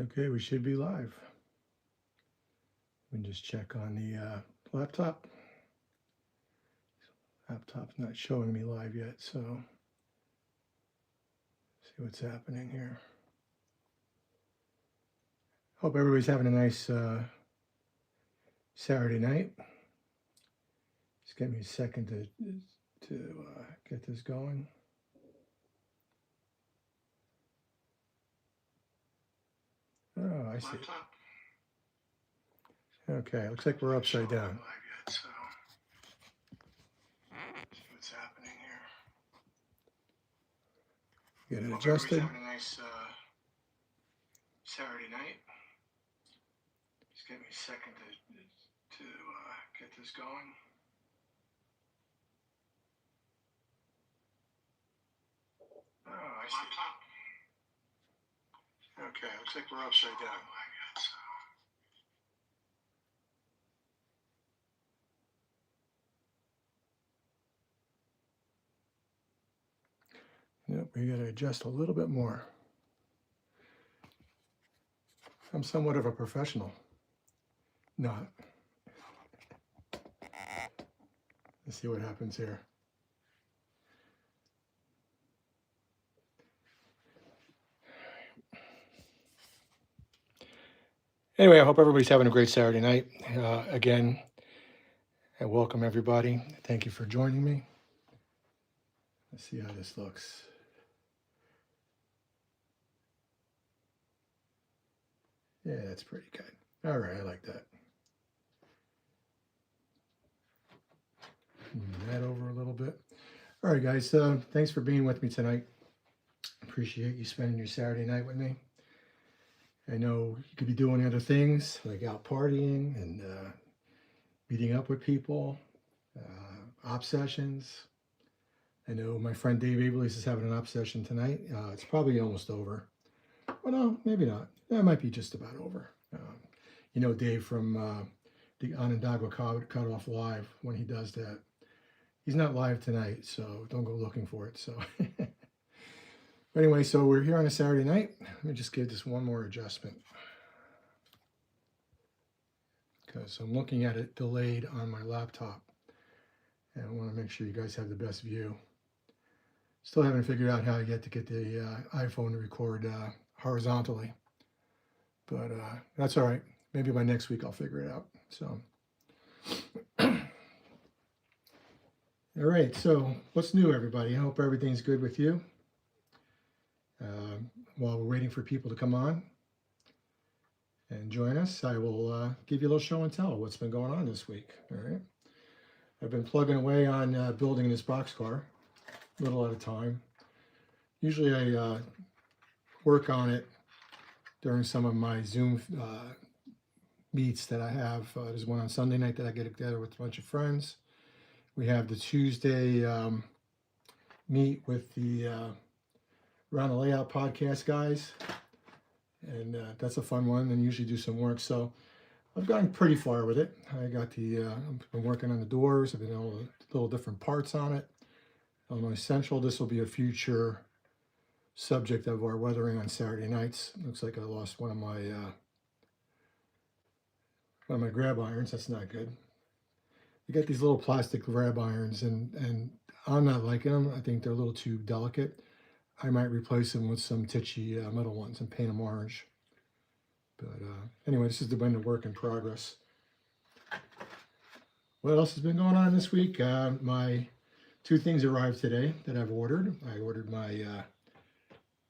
Okay, we should be live. We can just check on the laptop. Laptop's not showing me live yet, so see what's happening here. Hope everybody's having a nice Saturday night. Just give me a second to get this going. Oh, I see. Okay, looks like we're upside down. See what's happening here. Get it adjusted. Hope everybody's having a nice Saturday night. Just give me a second to get this going. Oh, I see. Okay, looks like we're upside down. Yep, we got to adjust a little bit more. I'm somewhat of a professional. Not. Let's see what happens here. Anyway, I hope everybody's having a great Saturday night. Again, and welcome everybody. Thank you for joining me. Let's see how this looks. Yeah, that's pretty good. All right, I like that. Move that over a little bit. All right, guys, thanks for being with me tonight. Appreciate you spending your Saturday night with me. I know you could be doing other things, like out partying and meeting up with people, op sessions. I know my friend Dave Abeles is having an op session tonight. It's probably almost over. Well, no, maybe not. That might be just about over. You know Dave from the Onondaga Cutoff Live when he does that. He's not live tonight, so don't go looking for it. So anyway, so we're here on a Saturday night. Let me just give this one more adjustment because I'm looking at it delayed on my laptop. And I want to make sure you guys have the best view. Still haven't figured out how to get the iPhone to record horizontally. But that's all right. Maybe by next week I'll figure it out. So, all right. So what's new, everybody? I hope everything's good with you. While we're waiting for people to come on and join us, I will give you a little show and tell of what's been going on this week. All right. I've been plugging away on building this boxcar, a little at a time. Usually I work on it during some of my Zoom meets that I have. There's one on Sunday night that I get together with a bunch of friends. We have the Tuesday meet with the Around the Layout podcast guys, and that's a fun one, and usually do some work. So I've gotten pretty far with it. I got I've been working on the doors. I've been doing all the little different parts on it. Illinois Central, this will be a future subject of our weathering on Saturday nights. Looks like I lost one of my grab irons. That's not good. You get these little plastic grab irons, and I'm not liking them. I think they're a little too delicate. I might replace them with some titchy metal ones and paint them orange. But anyway, this has been a work in progress. What else has been going on this week? My two things arrived today that I've ordered. I ordered my,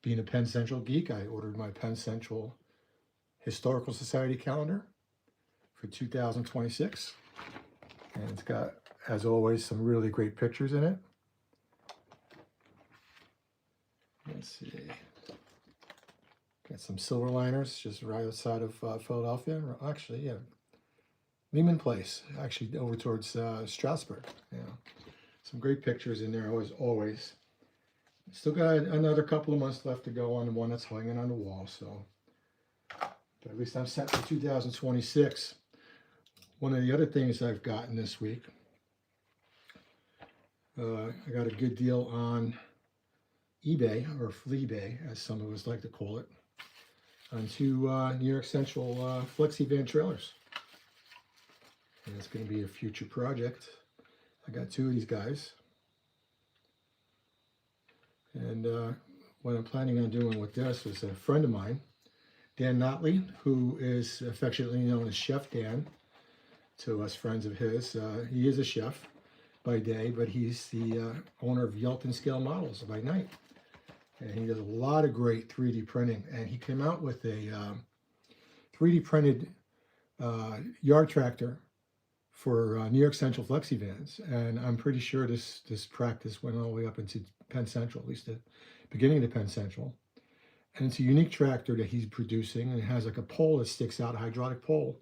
being a Penn Central geek, I ordered my Penn Central Historical Society calendar for 2026. And it's got, as always, some really great pictures in it. Let's see. Got some silver liners just right outside of Philadelphia. Actually, yeah. Lehman Place, actually over towards Strasburg. Yeah. Some great pictures in there, always. Still got another couple of months left to go on the one that's hanging on the wall. So, but at least I'm set for 2026. One of the other things I've gotten this week, I got a good deal on eBay, or Fleabay, as some of us like to call it. on two New York Central flexi van trailers. And it's going to be a future project. I got two of these guys. And what I'm planning on doing with this is a friend of mine, Dan Notley, who is affectionately known as Chef Dan to us friends of his. He is a chef by day, but he's the owner of Yelton Scale Models by night. And he does a lot of great 3D printing. And he came out with a 3D printed yard tractor for New York Central flexi vans. And I'm pretty sure this practice went all the way up into Penn Central, at least the beginning of the Penn Central. And it's a unique tractor that he's producing, and it has like a pole that sticks out, a hydraulic pole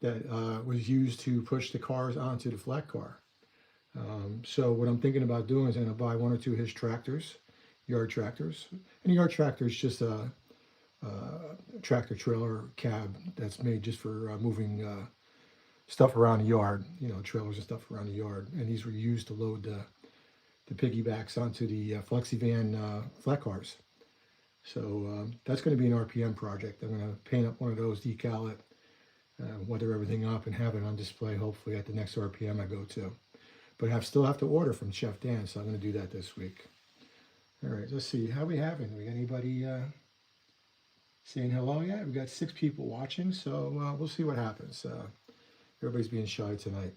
that was used to push the cars onto the flat car. So what I'm thinking about doing is I'm going to buy one or two of his tractors, yard tractors. And a yard tractor is just a tractor trailer cab that's made just for moving stuff around the yard, you know, trailers and stuff around the yard. And these were used to load the piggybacks onto the flexi van flat cars. So that's going to be an RPM project. I'm going to paint up one of those, decal it, weather everything up, and have it on display hopefully at the next RPM I go to. But I still have to order from Chef Dan, so I'm going to do that this week. All right, let's see. How we having? We got anybody saying hello yet? We got 6 people watching, so we'll see what happens. Everybody's being shy tonight.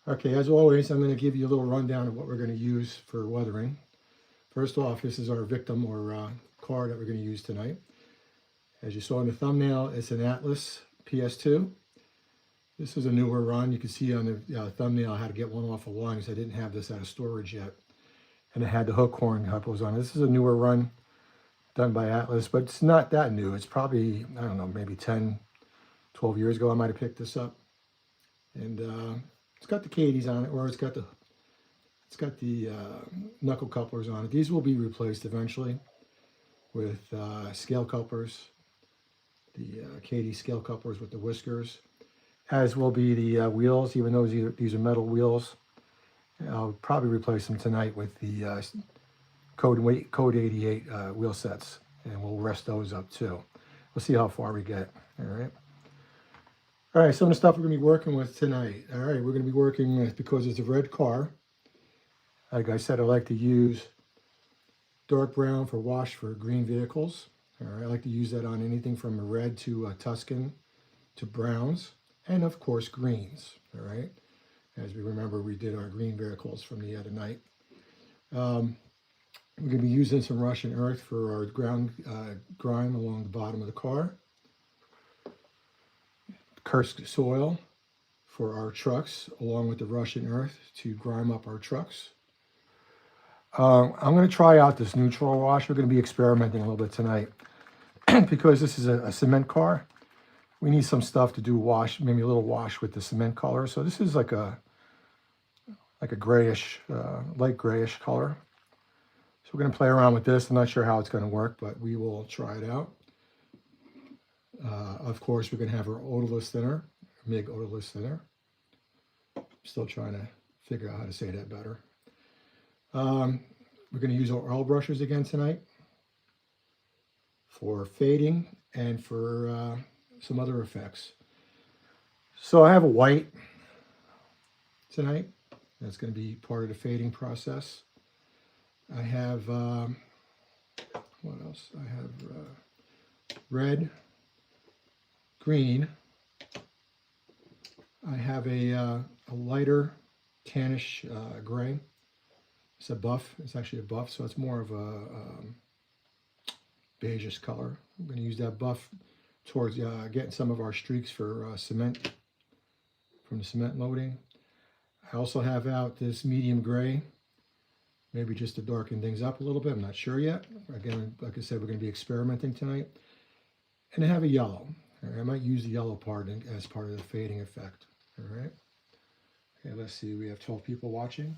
Okay, as always, I'm going to give you a little rundown of what we're going to use for weathering. First off, this is our victim or car that we're going to use tonight. As you saw in the thumbnail, it's an Atlas PS2. This is a newer run. You can see on the thumbnail I had to get one off of line because I didn't have this out of storage yet. And it had the hook horn couples on it. This is a newer run done by Atlas, but it's not that new. It's probably, I don't know, maybe 10, 12 years ago I might have picked this up. And it's got the Cadies on it, or it's got the knuckle couplers on it. These will be replaced eventually with scale couplers, the Cady scale couplers with the whiskers, as will be the wheels, even though these are metal wheels. I'll probably replace them tonight with the Code 88 wheel sets, and we'll rest those up too. We'll see how far we get, all right? All right, some of the stuff we're going to be working with tonight. All right, we're going to be working with, because it's a red car, like I said, I like to use dark brown for wash for green vehicles. All right, I like to use that on anything from a red to Tuscan to browns, and of course greens. All right, as we remember, we did our green vehicles from the other night. We're going to be using some Russian earth for our ground grime along the bottom of the car. Kursk soil for our trucks, along with the Russian earth to grime up our trucks. I'm going to try out this neutral wash. We're going to be experimenting a little bit tonight. Because this is a cement car, we need some stuff to do wash, maybe a little wash with the cement color. So this is like a grayish, light grayish color. So we're going to play around with this. I'm not sure how it's going to work, but we will try it out. Of course, we're going to have our odorless thinner, MiG odorless thinner. Still trying to figure out how to say that better. We're going to use our oil brushes again tonight for fading and for some other effects. So I have a white tonight. That's going to be part of the fading process. I have, what else? I have red, green. I have a lighter tannish gray. It's a buff. It's actually a buff, so it's more of a beigeish color. I'm going to use that buff towards getting some of our streaks for cement, from the cement loading. I also have out this medium gray, maybe just to darken things up a little bit. I'm not sure yet. Again, like I said, we're going to be experimenting tonight. And I have a yellow. All right, I might use the yellow part as part of the fading effect. All right. Okay, let's see. We have 12 people watching.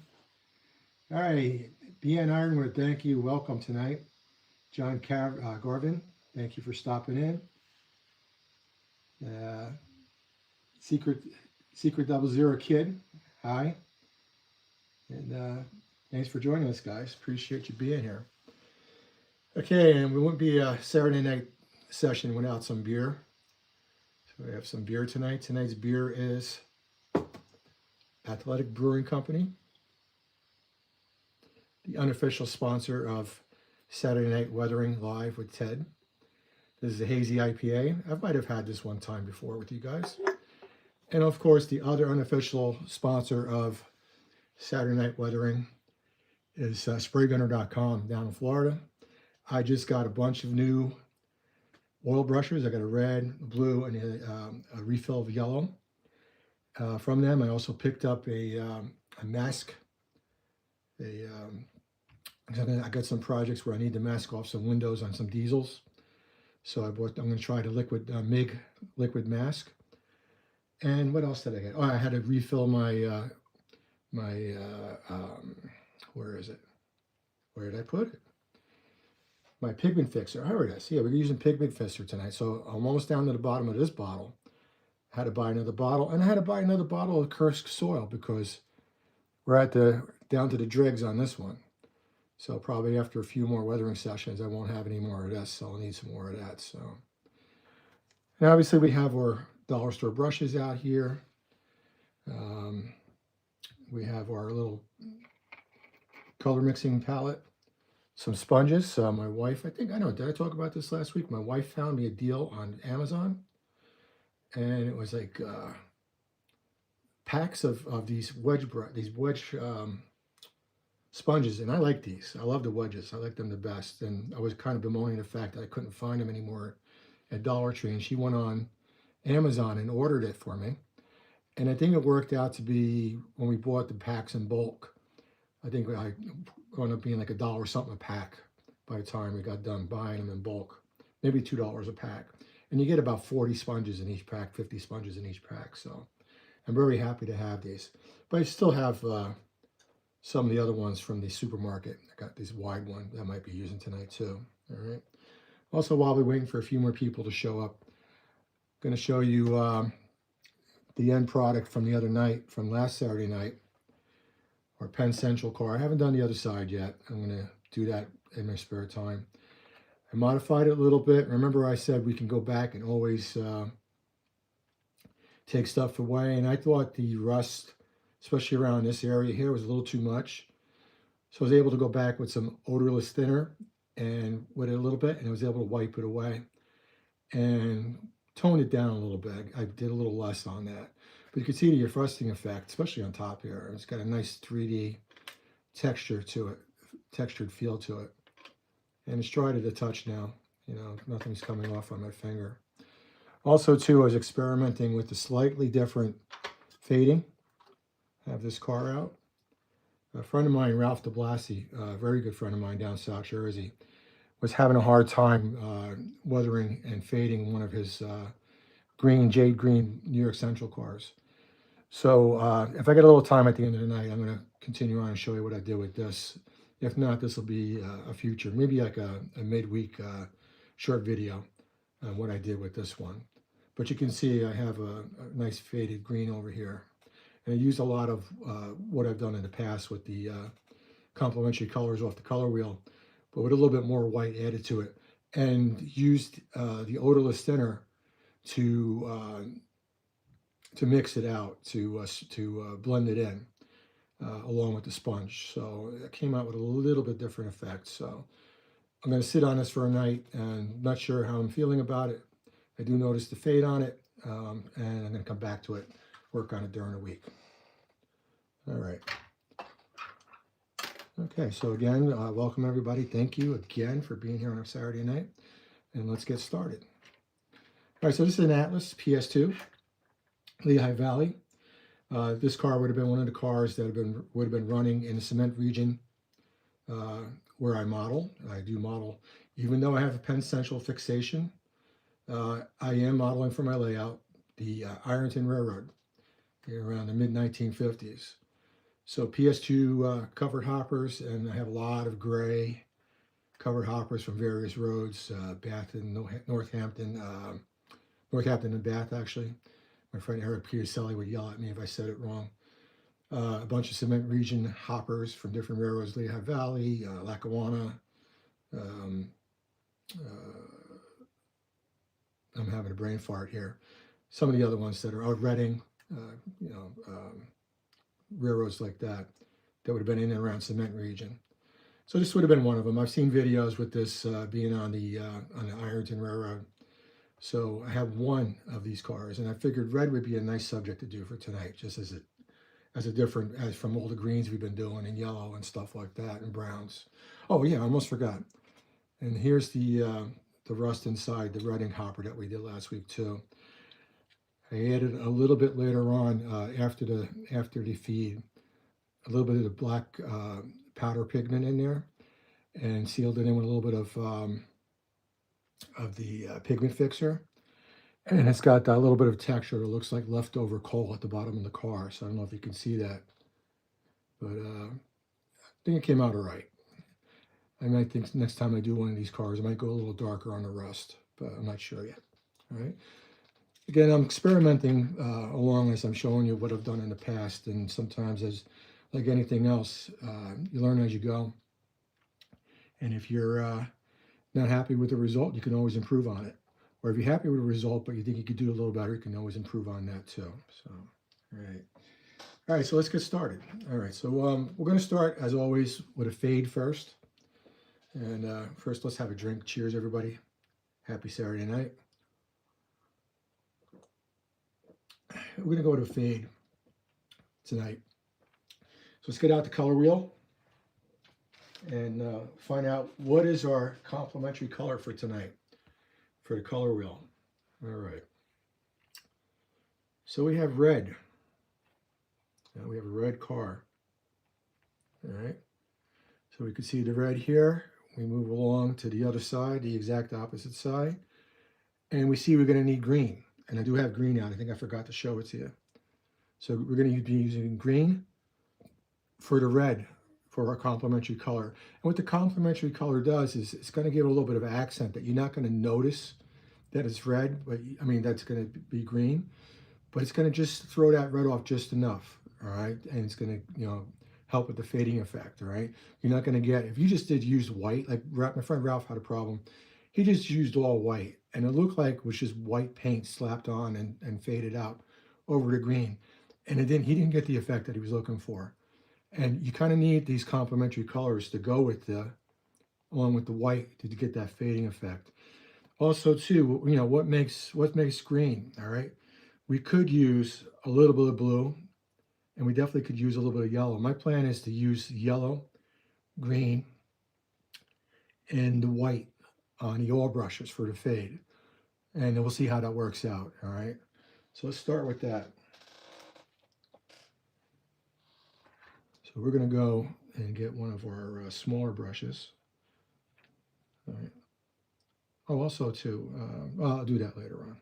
All right, BN Ironwood, thank you. Welcome tonight. John Garvin, thank you for stopping in. Secret 00 Kid, hi. And thanks for joining us, guys. Appreciate you being here. Okay, and we won't be Saturday night session without some beer. So we have some beer tonight. Tonight's beer is Athletic Brewing Company, the unofficial sponsor of Saturday Night Weathering Live with Ted. This is a hazy IPA. I might have had this one time before with you guys. And of course, the other unofficial sponsor of Saturday Night Weathering is spraygunner.com down in Florida. I just got a bunch of new oil brushes. I got a red, a blue, and a refill of yellow from them. I also picked up a mask. I got some projects where I need to mask off some windows on some diesels. So I'm going to try the liquid MiG liquid mask. And what else did I get? Oh, I had to refill my where is it? Where did I put it? My pigment fixer. Here it is. Yeah, we're using pigment fixer tonight. So I'm almost down to the bottom of this bottle. I had to buy another bottle, and I had to buy another bottle of Kursk soil because we're down to the dregs on this one. So probably after a few more weathering sessions, I won't have any more of this. So I'll need some more of that. So, and obviously we have our dollar store brushes out here. We have our little color mixing palette, some sponges. My wife, did I talk about this last week? My wife found me a deal on Amazon, and it was like packs of these wedge sponges, and I like these. I love the wedges. I like them the best. And I was kind of bemoaning the fact that I couldn't find them anymore at Dollar Tree, and she went on Amazon and ordered it for me. And I think it worked out to be, when we bought the packs in bulk, I think I wound up being like $1 something a pack by the time we got done buying them in bulk, maybe $2 a pack. And you get about 40 sponges in each pack, 50 sponges in each pack. So I'm very happy to have these. But I still have some of the other ones from the supermarket. I got this wide one that I might be using tonight too. All right. Also, while we're waiting for a few more people to show up, I'm going to show you the end product from the other night, from last Saturday night, our Penn Central car. I haven't done the other side yet. I'm going to do that in my spare time. I modified it a little bit. Remember I said we can go back and always take stuff away, and I thought the rust, especially around this area here, was a little too much. So I was able to go back with some odorless thinner and with it a little bit, and I was able to wipe it away and tone it down a little bit. I did a little less on that. But you can see the frosting effect, especially on top here. It's got a nice 3D texture to it, textured feel to it. And it's dry to the touch now. You know, nothing's coming off on my finger. Also, too, I was experimenting with the slightly different fading. I have this car out. A friend of mine, Ralph DeBlasi, a very good friend of mine down South Jersey, was having a hard time weathering and fading one of his jade green New York Central cars. So if I get a little time at the end of the night, I'm going to continue on and show you what I did with this. If not, this will be a future, maybe like a midweek short video on what I did with this one. But you can see I have a nice faded green over here. And I used a lot of what I've done in the past with the complementary colors off the color wheel, but with a little bit more white added to it, and used the odorless thinner to mix it out, to blend it in along with the sponge. So it came out with a little bit different effect. So I'm going to sit on this for a night, and not sure how I'm feeling about it. I do notice the fade on it, and I'm going to come back to it, work on it during the week. All right. Okay, so again, welcome everybody. Thank you again for being here on a Saturday night, and let's get started. All right, so this is an Atlas PS2, Lehigh Valley. This car would have been one of the cars that would have been running in the cement region where I model. I do model, even though I have a Penn Central fixation, I am modeling for my layout the Ironton Railroad around the mid-1950s. So PS2 covered hoppers, and I have a lot of gray covered hoppers from various roads, Bath and Northampton and Bath, actually. My friend Eric Peterselli would yell at me if I said it wrong. A bunch of cement region hoppers from different railroads, Lehigh Valley, Lackawanna, I'm having a brain fart here. Some of the other ones that are out Reading, you know, railroads like that, that would have been in and around cement region. So this would have been one of them. I've seen videos with this being on the Ironton Railroad. So I have one of these cars, and I figured red would be a nice subject to do for tonight, just as a different as from all the greens we've been doing, and yellow and stuff like that, and browns. Oh yeah, I almost forgot. And here's the rust inside the Reading hopper that we did last week too. I added a little bit later on after the feed, a little bit of the black powder pigment in there, and sealed it in with a little bit of the pigment fixer. And it's got a little bit of texture. It looks like leftover coal at the bottom of the car. So I don't know if you can see that, but I think it came out all right. I might think next time I do one of these cars, I might go a little darker on the rust, but I'm not sure yet. All right. Again, I'm experimenting along as I'm showing you what I've done in the past, and sometimes, as like anything else, you learn as you go. And if you're not happy with the result, you can always improve on it. Or if you're happy with the result, but you think you could do a little better, you can always improve on that too. So, all right, so let's get started. All right, so we're going to start, as always, with a fade first. And first, let's have a drink. Cheers, everybody. Happy Saturday night. We're going to go to a fade tonight. So let's get out the color wheel and find out what is our complementary color for tonight for the color wheel. All right. So we have red. Now we have a red car. All right. So we can see the red here. We move along to the other side, the exact opposite side. And we see we're going to need green. And I do have green out. I think I forgot to show it to you. So we're going to be using green for the red for our complementary color. And what the complementary color does is it's going to give a little bit of accent that you're not going to notice that it's red, but I mean, that's going to be green, but it's going to just throw that red off just enough. All right. And it's going to, you know, help with the fading effect. All right. You're not going to get, if you just did use white, like my friend Ralph had a problem. He just used all white and it looked like it was just white paint slapped on and faded out over the green. And he didn't get the effect that he was looking for. And you kind of need these complementary colors to go with along with the white to get that fading effect. Also, too, you know, what makes green, all right? We could use a little bit of blue, and we definitely could use a little bit of yellow. My plan is to use yellow, green, and the white on the oil brushes for the fade. And then we'll see how that works out, all right? So let's start with that. So we're going to go and get one of our smaller brushes. All right. Oh, also too, well, I'll do that later on.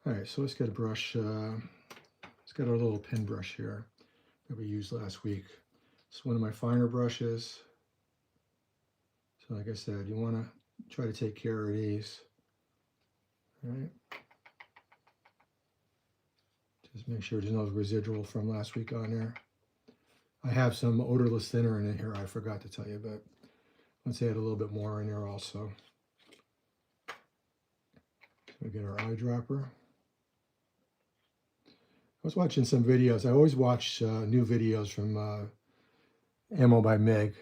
All right, so let's get a brush. Let's get our little pin brush here that we used last week. It's one of my finer brushes. So like I said, you want to try to take care of these. All right. Just make sure there's no residual from last week on there. I have some odorless thinner in here, I forgot to tell you, but let's add a little bit more in there also. So we get our eyedropper. I was watching some videos. I always watch new videos from AMMO by MiG.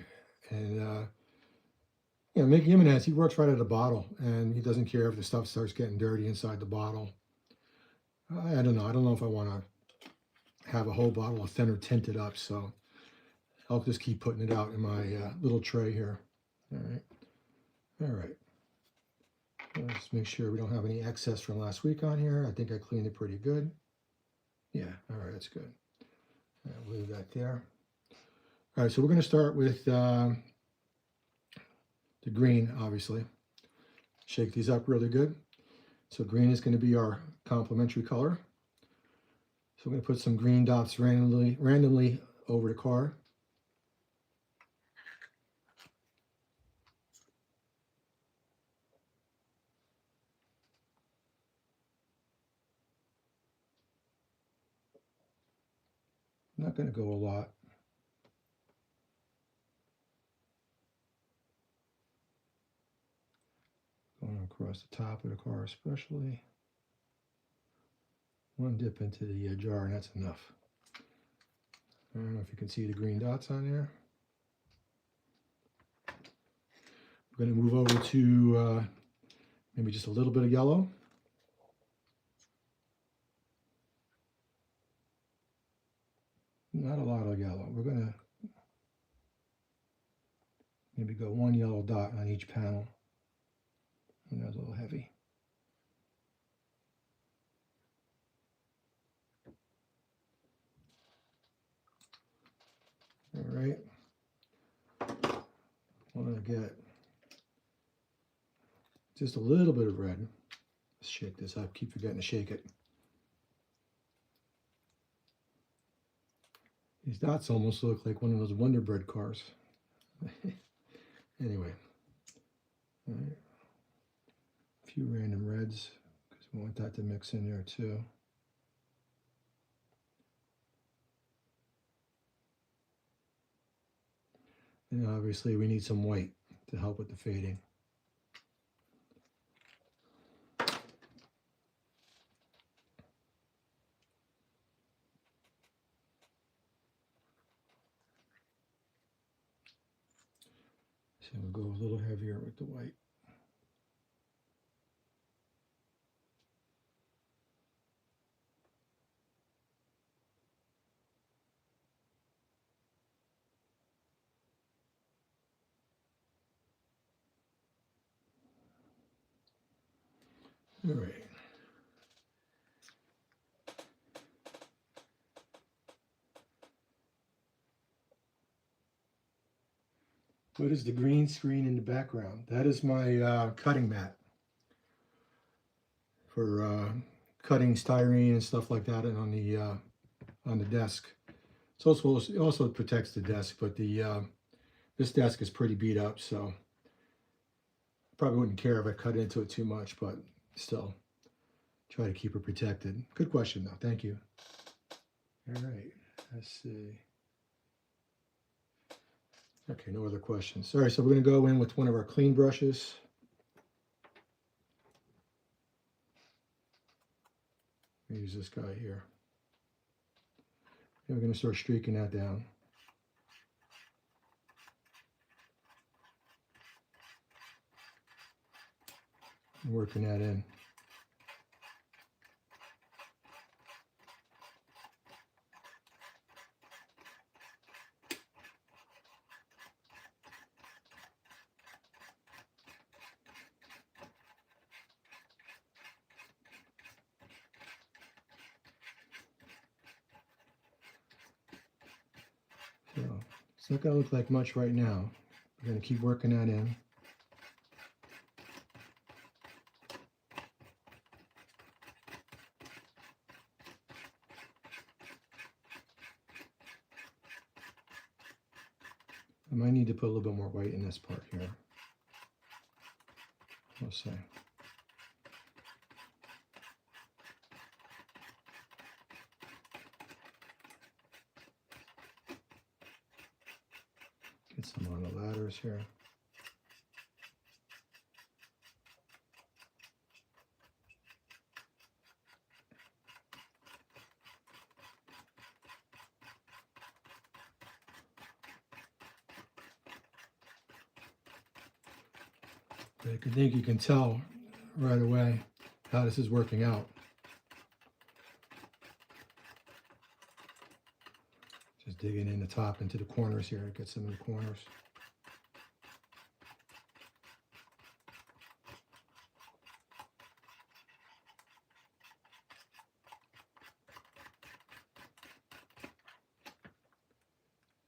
And, you know, Mick Jimenez, he works right at the bottle, and he doesn't care if the stuff starts getting dirty inside the bottle. I don't know. I don't know if I want to have a whole bottle of thinner tinted up, so I'll just keep putting it out in my little tray here. All right. All right. Let's make sure we don't have any excess from last week on here. I think I cleaned it pretty good. Yeah, all right, that's good. I'll leave that there. All right, so we're going to start with the green, obviously. Shake these up really good. So green is going to be our complementary color. So we're going to put some green dots randomly over the car. I'm not going to go a lot. Going across the top of the car especially. One dip into the jar and that's enough. I don't know if you can see the green dots on there. We're going to move over to maybe just a little bit of yellow. Not a lot of yellow. We're going to maybe go one yellow dot on each panel. And that's a little heavy. All right. I'm going to get just a little bit of red. Let's shake this up. Keep forgetting to shake it. These dots almost look like one of those Wonder Bread cars. Anyway. All right. A few random reds because we want that to mix in there too. And obviously we need some white to help with the fading. So we'll go a little heavier with the white. All right. What is the green screen in the background? That is my cutting mat for cutting styrene and stuff like that and on the desk. It's also protects the desk, but this desk is pretty beat up, so probably wouldn't care if I cut into it too much, but still try to keep it protected. Good question though. Thank you. All right. Let's see. Okay, no other questions. All right, so we're going to go in with one of our clean brushes. Use this guy here. And we're going to start streaking that down. And working that in. So it's not going to look like much right now. We're going to keep working that in. I might need to put a little bit more white in this part here. We'll see. Get some on the ladders here. I think you can tell right away how this is working out. Just digging in the top into the corners here, get some of the corners.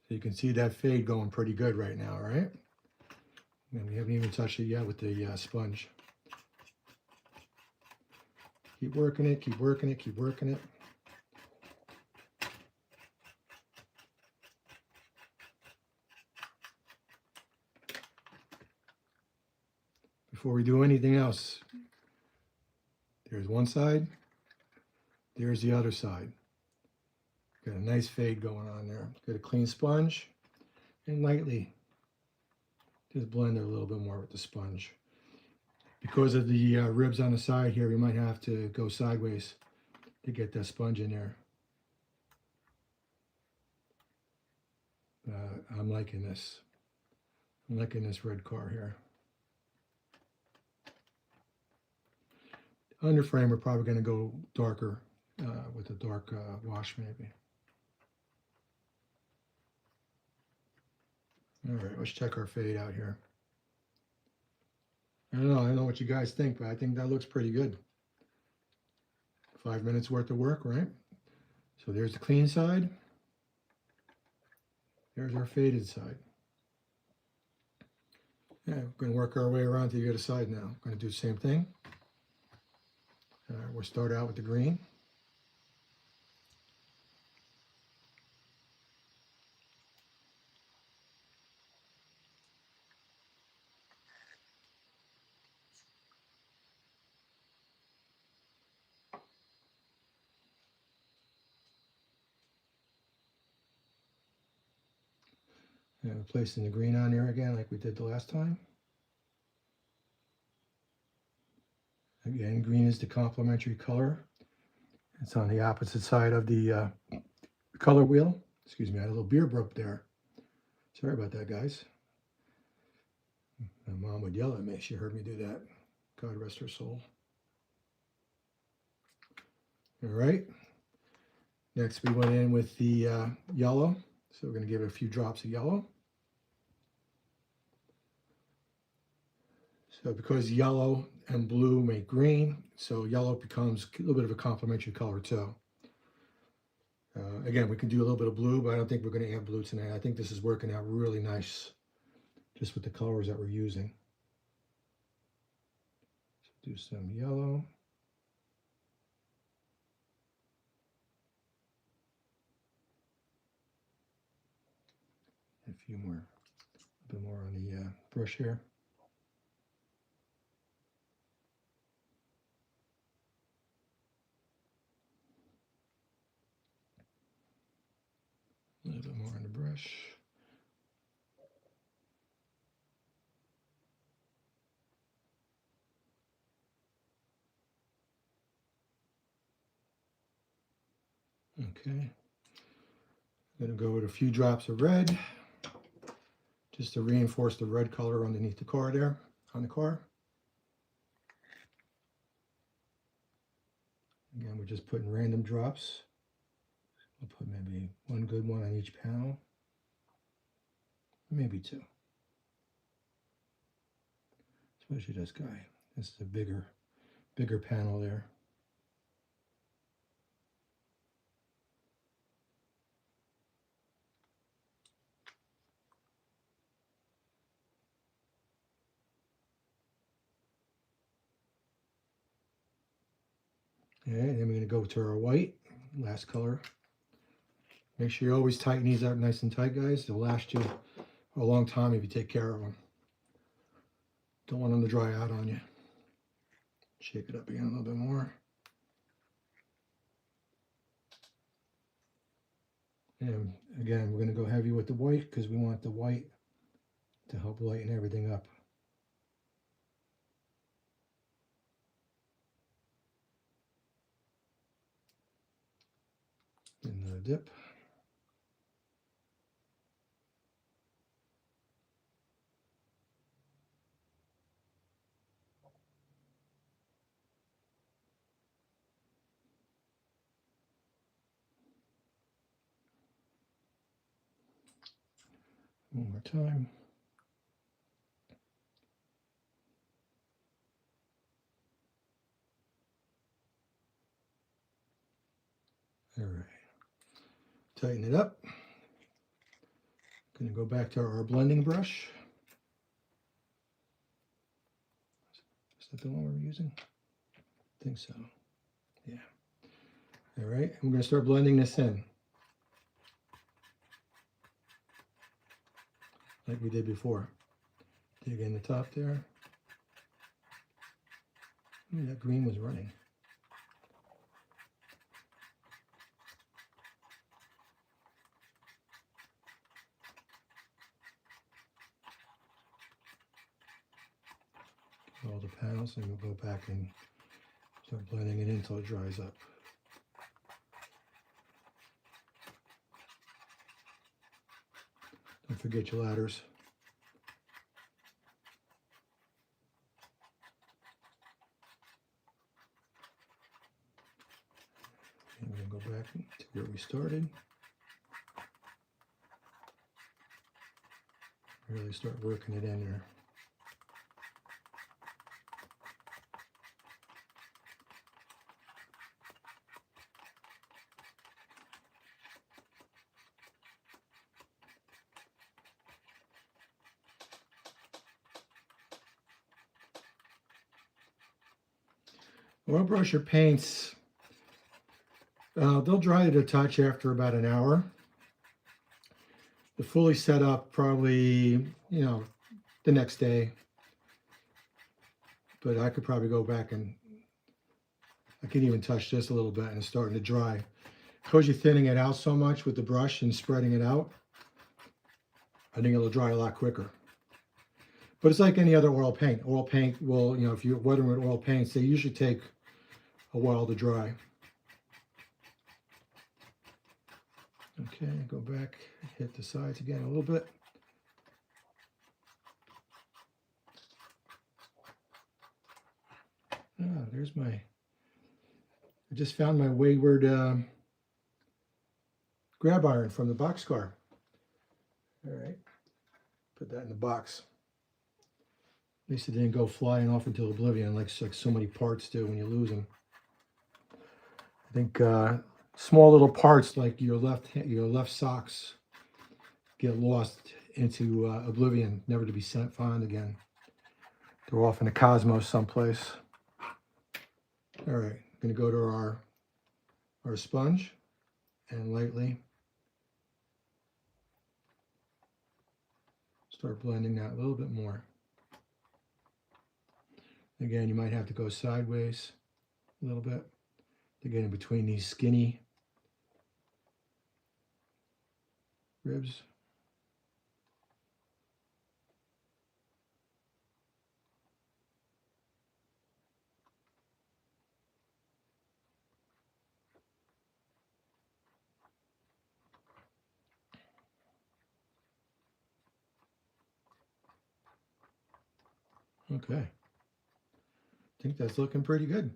So you can see that fade going pretty good right now, right? And we haven't even touched it yet with the sponge. Keep working it, keep working it, keep working it. Before we do anything else, there's one side, there's the other side. Got a nice fade going on there. Get a clean sponge and lightly just blend it a little bit more with the sponge. Because of the ribs on the side here, we might have to go sideways to get that sponge in there. I'm liking this. I'm liking this red car here. Underframe, we're probably going to go darker with a dark wash maybe. All right, let's check our fade out here. I don't know what you guys think, but I think that looks pretty good. 5 minutes worth of work, right? So there's the clean side. There's our faded side. Yeah, we're going to work our way around to the other side now. We're going to do the same thing. We'll start out with the green. And we're placing the green on there again like we did the last time. Again, green is the complementary color. It's on the opposite side of the color wheel. Excuse me, I had a little beer burp there. Sorry about that, guys. My mom would yell at me. She heard me do that. God rest her soul. All right. Next, we went in with the yellow. So we're going to give it a few drops of yellow. So because yellow and blue make green, so yellow becomes a little bit of a complementary color too. Again, we can do a little bit of blue, but I don't think we're going to add blue tonight. I think this is working out really nice just with the colors that we're using. So do some yellow. A few more, a bit more on the brush here. A little bit more on the brush. Okay. I'm going to go with a few drops of red just to reinforce the red color underneath the car there, on the car. Again, we're just putting random drops. We'll put maybe one good one on each panel, maybe two. Especially this guy. This is a bigger panel there. Okay, then we're going to go to our white, last color. Make sure you always tighten these up nice and tight, guys. They'll last you a long time if you take care of them. Don't want them to dry out on you. Shake it up again a little bit more. And again, we're going to go heavy with the white because we want the white to help lighten everything up. And the dip. One more time. All right. Tighten it up. Going to go back to our blending brush. Is that the one we're using? I think so. Yeah. All right. I'm going to start blending this in. Like we did before. Dig in the top there. Ooh, that green was running. all the panels, and we'll go back and start blending it in until it dries up. Don't forget your ladders. And we'll go back to where we started. Really start working it in there. Oil brusher paints, they'll dry to touch after about an hour. The fully set up probably, the next day. But I could probably go back and I can even touch this a little bit and it's starting to dry. Because you're thinning it out so much with the brush and spreading it out, I think it'll dry a lot quicker. But it's like any other oil paint. Oil paint will, if you're weathering with oil paints, they usually take a while to dry. Okay, go back, hit the sides again a little bit. Ah, there's my, I just found my wayward grab iron from the boxcar. All right, put that in the box. At least it didn't go flying off into oblivion like so many parts do when you lose them. I think small little parts like your left socks get lost into oblivion, never to be found again. They're off in the cosmos someplace. All right, I'm going to go to our sponge and lightly start blending that a little bit more. Again, you might have to go sideways a little bit to get in between these skinny ribs. Okay, I think that's looking pretty good.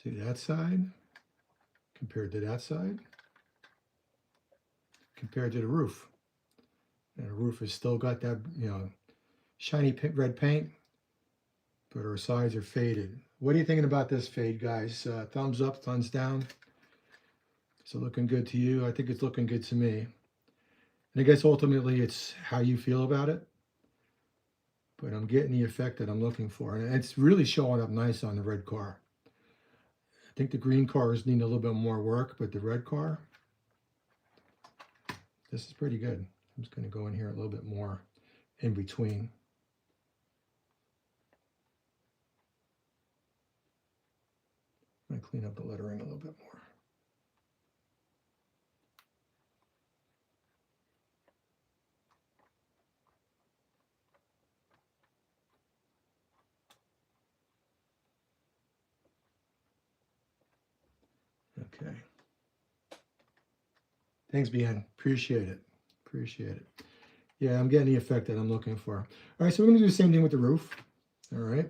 See that side compared to that side, compared to the roof. And the roof has still got that, shiny red paint, but our sides are faded. What are you thinking about this fade, guys? Thumbs up, thumbs down. Is it looking good to you? I think it's looking good to me. And I guess ultimately it's how you feel about it. But I'm getting the effect that I'm looking for. And it's really showing up nice on the red car. I think the green cars need a little bit more work, but the red car, this is pretty good. I'm just going to go in here a little bit more in between. I'm going to clean up the lettering a little bit more. Okay. Thanks, BN. Appreciate it. Appreciate it. Yeah, I'm getting the effect that I'm looking for. All right, so we're going to do the same thing with the roof. All right.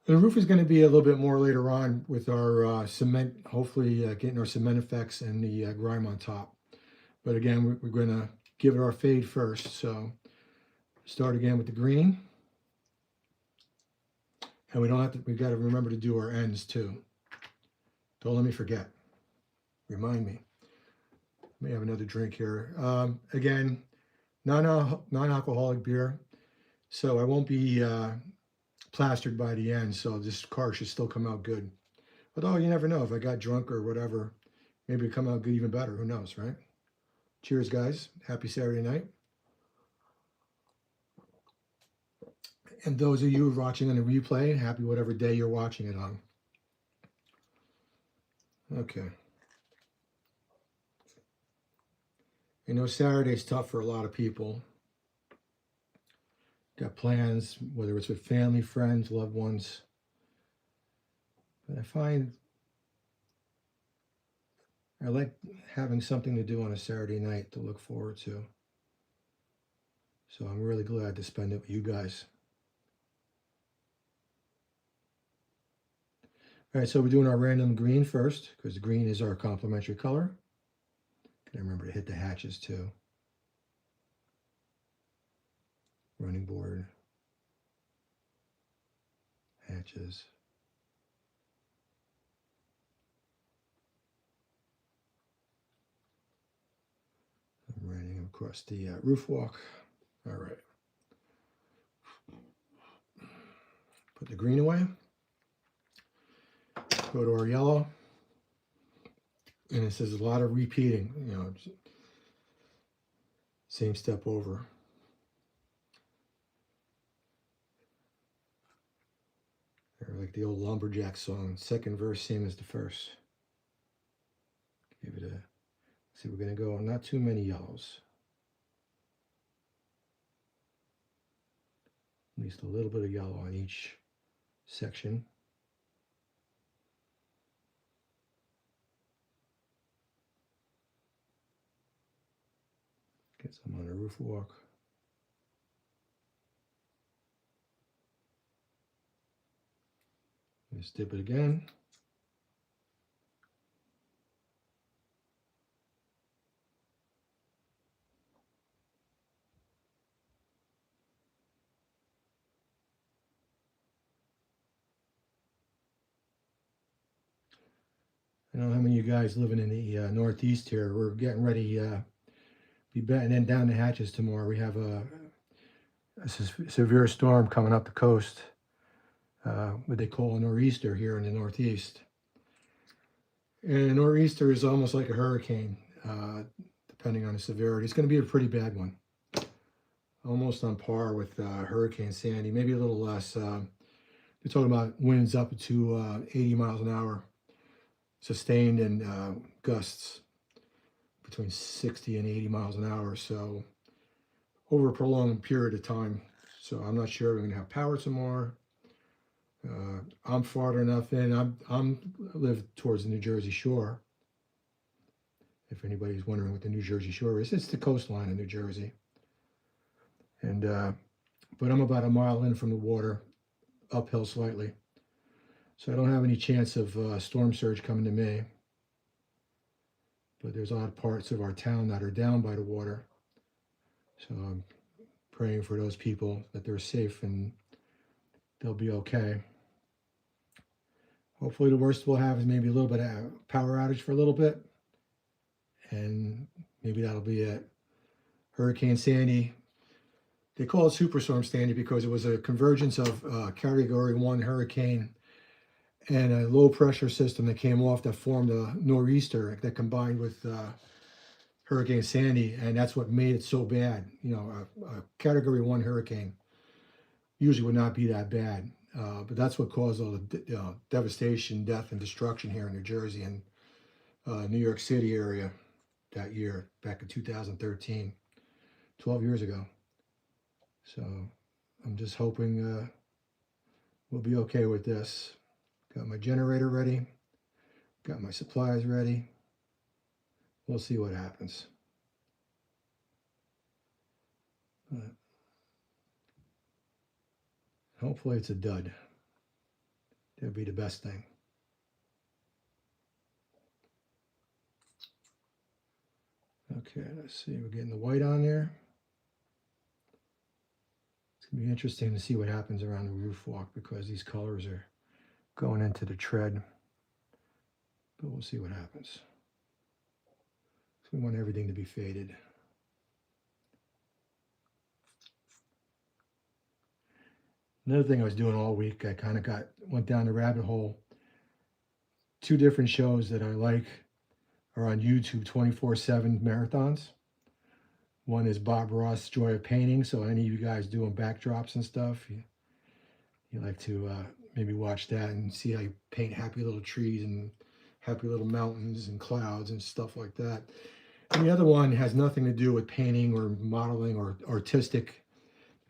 The roof is going to be a little bit more later on with our cement, hopefully getting our cement effects and the grime on top. But again, we're going to give it our fade first. So start again with the green. And we got to remember to do our ends too. Don't let me forget. Remind me. Let me have another drink here. Again, non-alcoholic beer. So I won't be plastered by the end. So this car should still come out good. Although you never know, if I got drunk or whatever, maybe it'd come out good even better. Who knows, right? Cheers, guys. Happy Saturday night. And those of you watching on the replay, happy whatever day you're watching it on. Okay. I know Saturday's tough for a lot of people. got plans, whether it's with family, friends, loved ones. But I find I like having something to do on a Saturday night to look forward to. So I'm really glad to spend it with you guys. All right, so we're doing our random green first, because green is our complementary color. Gotta remember to hit the hatches too. Running board, hatches. I'm running across the roof walk. All right. Put the green away. Go to our yellow. And it says a lot of repeating, you know, same step over. Like the old lumberjack song, second verse same as the first. Give it a, see, we're gonna go not too many yellows. At least a little bit of yellow on each section. Get some on the roof walk. Let's dip it again. I don't know how many of you guys living in the Northeast here. We're getting ready be battening down the hatches tomorrow. We have a severe storm coming up the coast, what they call a nor'easter here in the Northeast. And a nor'easter is almost like a hurricane, depending on the severity. It's going to be a pretty bad one, almost on par with Hurricane Sandy, maybe a little less. They're talking about winds up to 80 miles an hour, sustained, and gusts between 60 and 80 miles an hour. So over a prolonged period of time. So I'm not sure we're going to have power tomorrow. I'm far enough in. I live towards the New Jersey shore. If anybody's wondering what the New Jersey shore is, it's the coastline of New Jersey. And but I'm about a mile in from the water, uphill slightly. So I don't have any chance of storm surge coming to me. But there's odd parts of our town that are down by the water. So I'm praying for those people that they're safe and they'll be okay. Hopefully the worst we'll have is maybe a little bit of power outage for a little bit. And maybe that'll be it. Hurricane Sandy. They call it Superstorm Sandy because it was a convergence of Category 1 hurricane and a low pressure system that came off that formed a nor'easter that combined with Hurricane Sandy, and that's what made it so bad. You know, a Category 1 hurricane usually would not be that bad, but that's what caused all the devastation, death, and destruction here in New Jersey and New York City area that year, back in 2013, 12 years ago. So I'm just hoping we'll be okay with this. Got my generator ready, got my supplies ready. We'll see what happens. But hopefully it's a dud. That'd be the best thing. Okay, let's see. We're getting the white on there. It's going to be interesting to see what happens around the roof walk because these colors are going into the tread. But we'll see what happens. We want everything to be faded. Another thing I was doing all week, I kind of went down the rabbit hole. 2 different shows that I like are on YouTube 24/7 marathons. One is Bob Ross' Joy of Painting. So any of you guys doing backdrops and stuff, you like to maybe watch that and see how you paint happy little trees and happy little mountains and clouds and stuff like that. And the other one has nothing to do with painting or modeling or artistic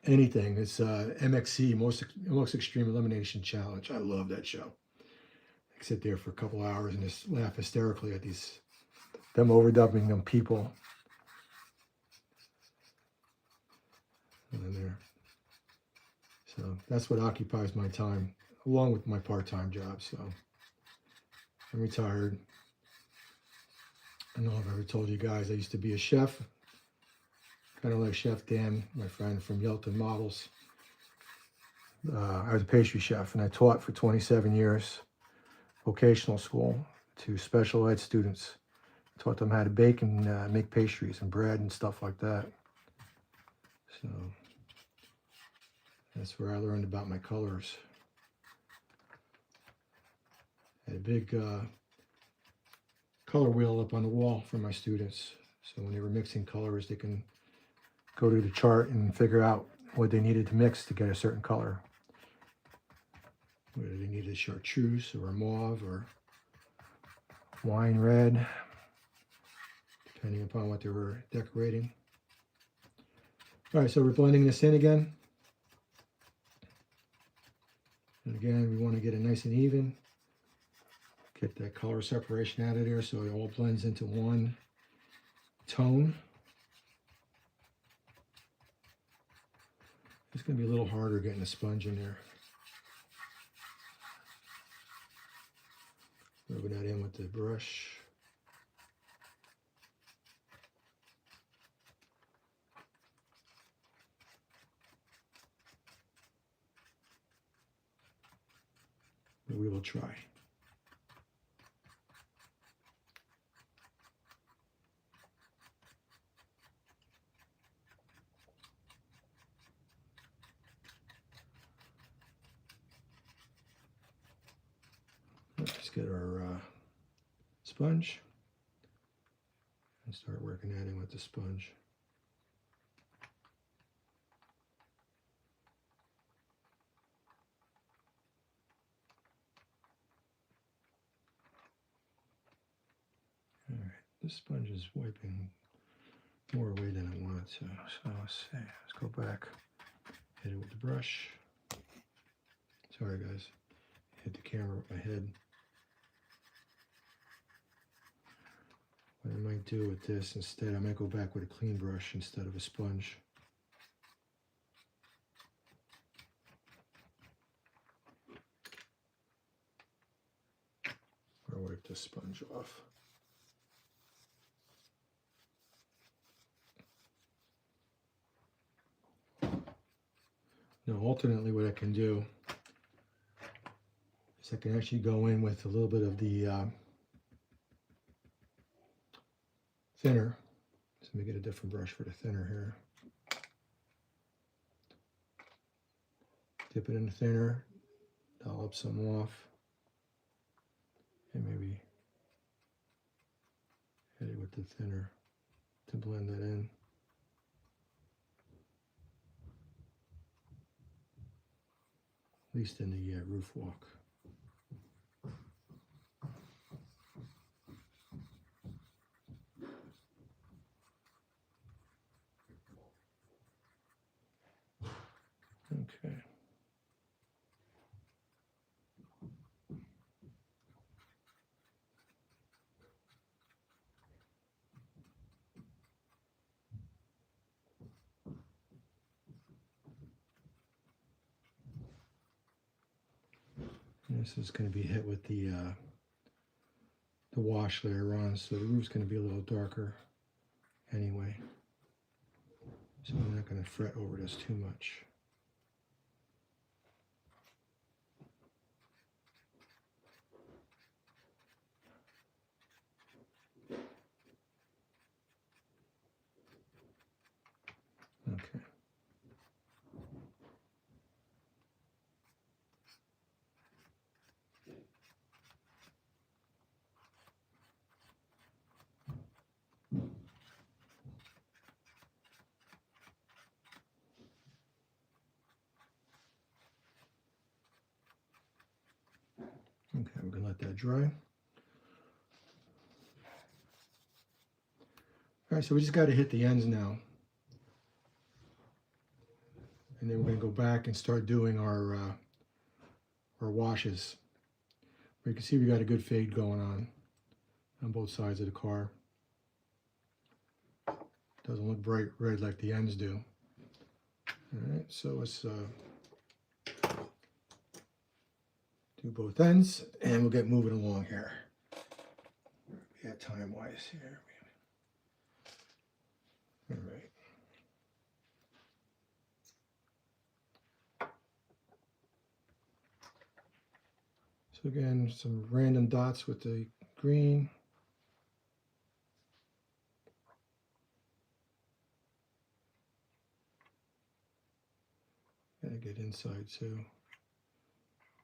anything. It's MXC, most Extreme Elimination Challenge. I love that show. I sit there for a couple hours and just laugh hysterically at them overdubbing them people. And there. So that's what occupies my time, along with my part-time job. So I'm retired. I know I've ever told you guys I used to be a chef, kind of like Chef Dan, my friend from Yelton Models. I was a pastry chef, and I taught for 27 years, vocational school, to special ed students. Taught them how to bake and make pastries and bread and stuff like that. So that's where I learned about my colors. I had a big color wheel up on the wall for my students. So when they were mixing colors, they can go to the chart and figure out what they needed to mix to get a certain color. Whether they needed chartreuse or mauve or wine red, depending upon what they were decorating. All right, so we're blending this in again. And again, we want to get it nice and even. Get that color separation out of there so it all blends into one tone. It's going to be a little harder getting a sponge in there. Rubbing that in with the brush. But we will try. Let's get our sponge and start working that in with the sponge. All right, this sponge is wiping more away than I wanted to. So let's see, let's go back, hit it with the brush. Sorry guys, hit the camera with my head. What I might do with this instead, I might go back with a clean brush instead of a sponge. Or wipe the sponge off. Now alternately what I can do is I can actually go in with a little bit of the thinner. So let me get a different brush for the thinner here. Dip it in the thinner, dollop some off, and maybe hit it with the thinner to blend that in. At least in the roof walk. Okay. And this is going to be hit with the wash later on, so the roof's going to be a little darker anyway. So I'm not going to fret over this too much. Okay. Okay, we're going to let that dry. All right, so we just got to hit the ends now. and then we're going to go back and start doing our washes. You can see we got a good fade going on both sides of the car. Doesn't look bright red like the ends do. All right, so let's do both ends, and we'll get moving along here. Yeah, time-wise here. All right. So again, some random dots with the green. Gotta get inside too.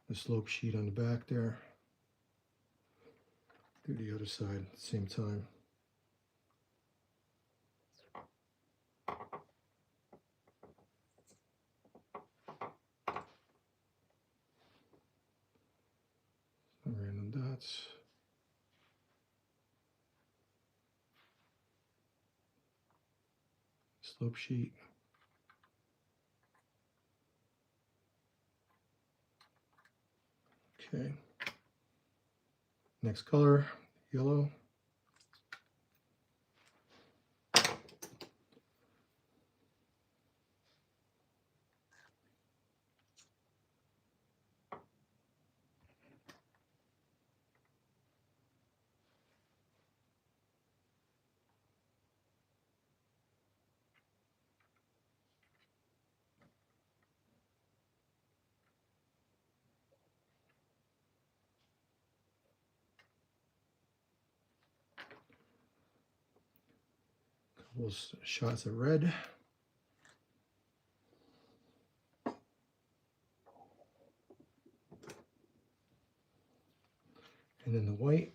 The slope sheet on the back there. Do the other side at the same time. Some random dots. Slope sheet. Okay. Next color, yellow. Couple shots of red. And then the white.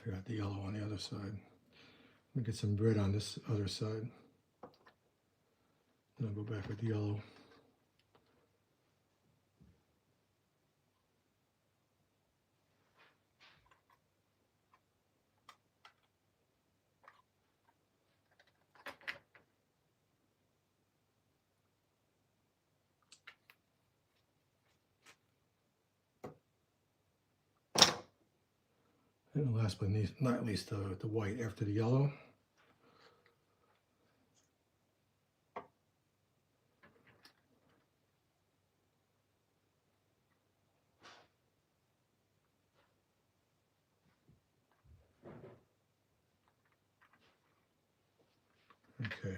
Got the yellow on the other side. Let me get some red on this other side. And I'll go back with the yellow. And last but not least, the white after the yellow. Okay.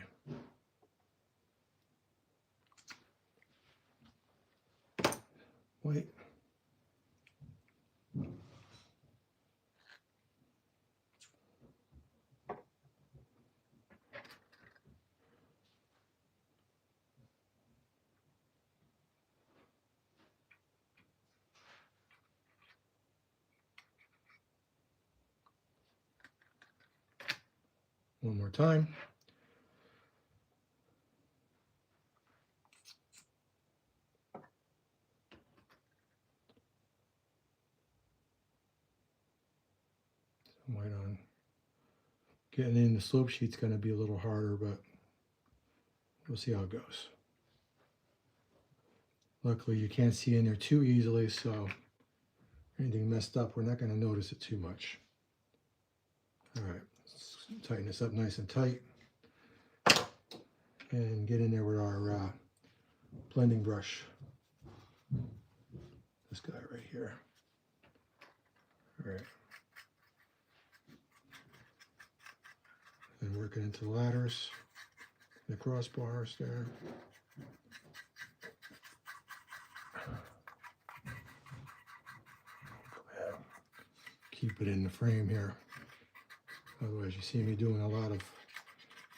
White. One more time. Some white on. Getting in the slope sheet's going to be a little harder, but we'll see how it goes. Luckily, you can't see in there too easily, so anything messed up, we're not going to notice it too much. All right, let's tighten this up nice and tight. And get in there with our blending brush. This guy right here. All right. And working into the ladders, the crossbars there. Keep it in the frame here. Otherwise, you see me doing a lot of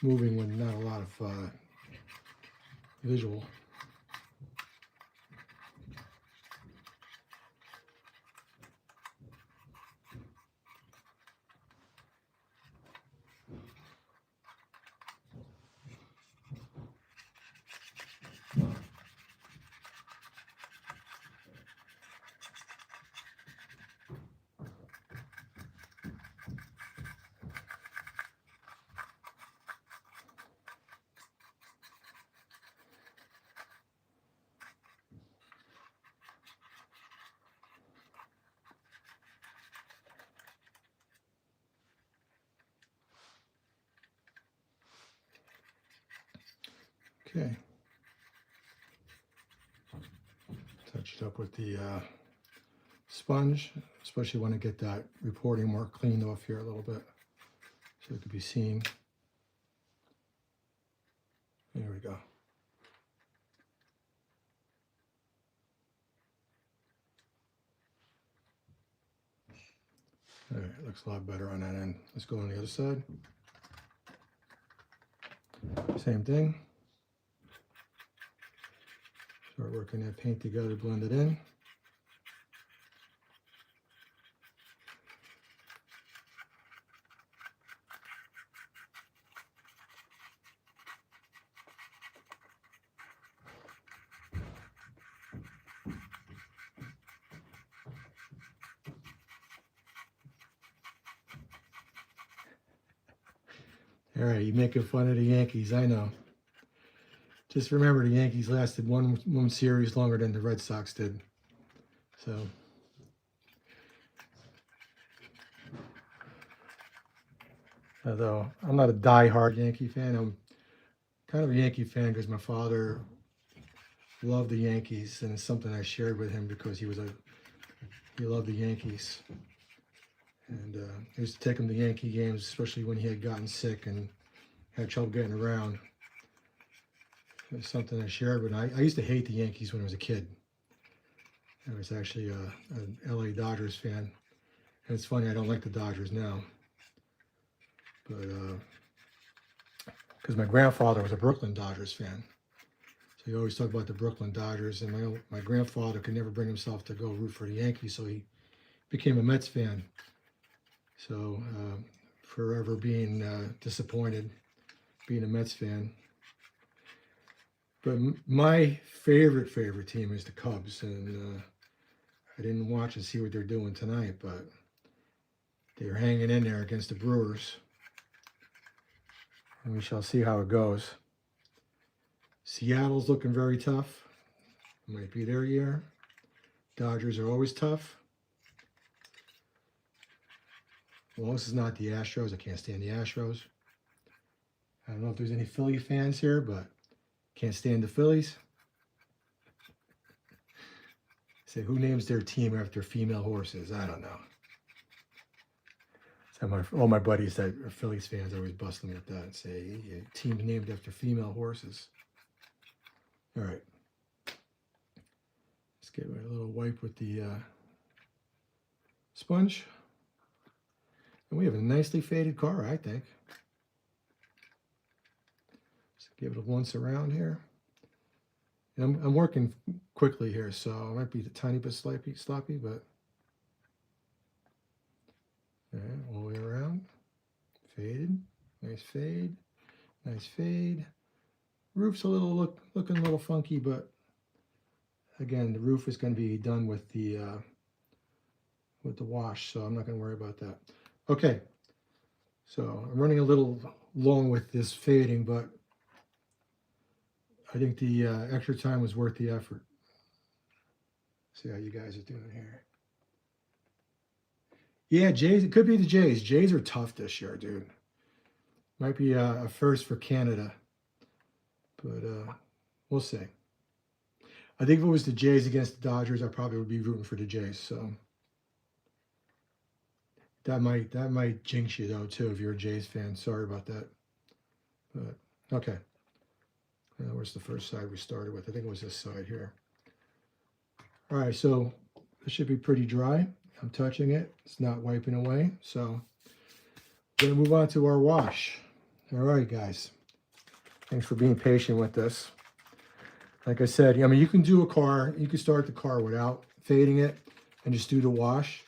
moving when not a lot of visual. Okay. Touch it up with the sponge, especially want to get that reporting mark cleaned off here a little bit so it can be seen. There we go. All right, looks a lot better on that end. Let's go on the other side. Same thing. Start working that paint together, blend it in. All right, you're making fun of the Yankees, I know. Just remember, the Yankees lasted one series longer than the Red Sox did. So, although I'm not a die-hard Yankee fan, I'm kind of a Yankee fan because my father loved the Yankees, and it's something I shared with him because he loved the Yankees. And I used to take him to Yankee games, especially when he had gotten sick and had trouble getting around. It was something I shared with him. I used to hate the Yankees when I was a kid. I was actually an LA Dodgers fan. And it's funny, I don't like the Dodgers now. But, because my grandfather was a Brooklyn Dodgers fan. So he always talked about the Brooklyn Dodgers. And my grandfather could never bring himself to go root for the Yankees, so he became a Mets fan. So forever being disappointed being a Mets fan. But my favorite team is the Cubs, and I didn't watch and see what they're doing tonight, but they're hanging in there against the Brewers, and we shall see how it goes. Seattle's looking very tough. Might be their year. Dodgers are always tough. Well, this is not the Astros. I can't stand the Astros. I don't know if there's any Philly fans here, but can't stand the Phillies. Say, who names their team after female horses? I don't know. So all my buddies that are Phillies fans always bust me at that and say, hey, team named after female horses. All right. Let's get a little wipe with the sponge. And we have a nicely faded car, I think. Let's give it a once around here. And I'm working quickly here, so it might be a tiny bit sloppy, but all right, all the way around. Faded. Nice fade. Nice fade. Roof's looking a little funky, but again, the roof is going to be done with the wash, so I'm not going to worry about that. Okay, so I'm running a little long with this fading, but I think the extra time was worth the effort. See how you guys are doing here. Yeah, Jays, it could be the Jays. Jays are tough this year, dude. Might be a first for Canada, but we'll see. I think if it was the Jays against the Dodgers, I probably would be rooting for the Jays, so. That might jinx you though too if you're a Jays fan. Sorry about that. But okay. Where's the first side we started with? I think it was this side here. All right, so it should be pretty dry. I'm touching it. It's not wiping away. So we're gonna move on to our wash. All right, guys. Thanks for being patient with this. Like I said, I mean, you can do a car. You can start the car without fading it and just do the wash.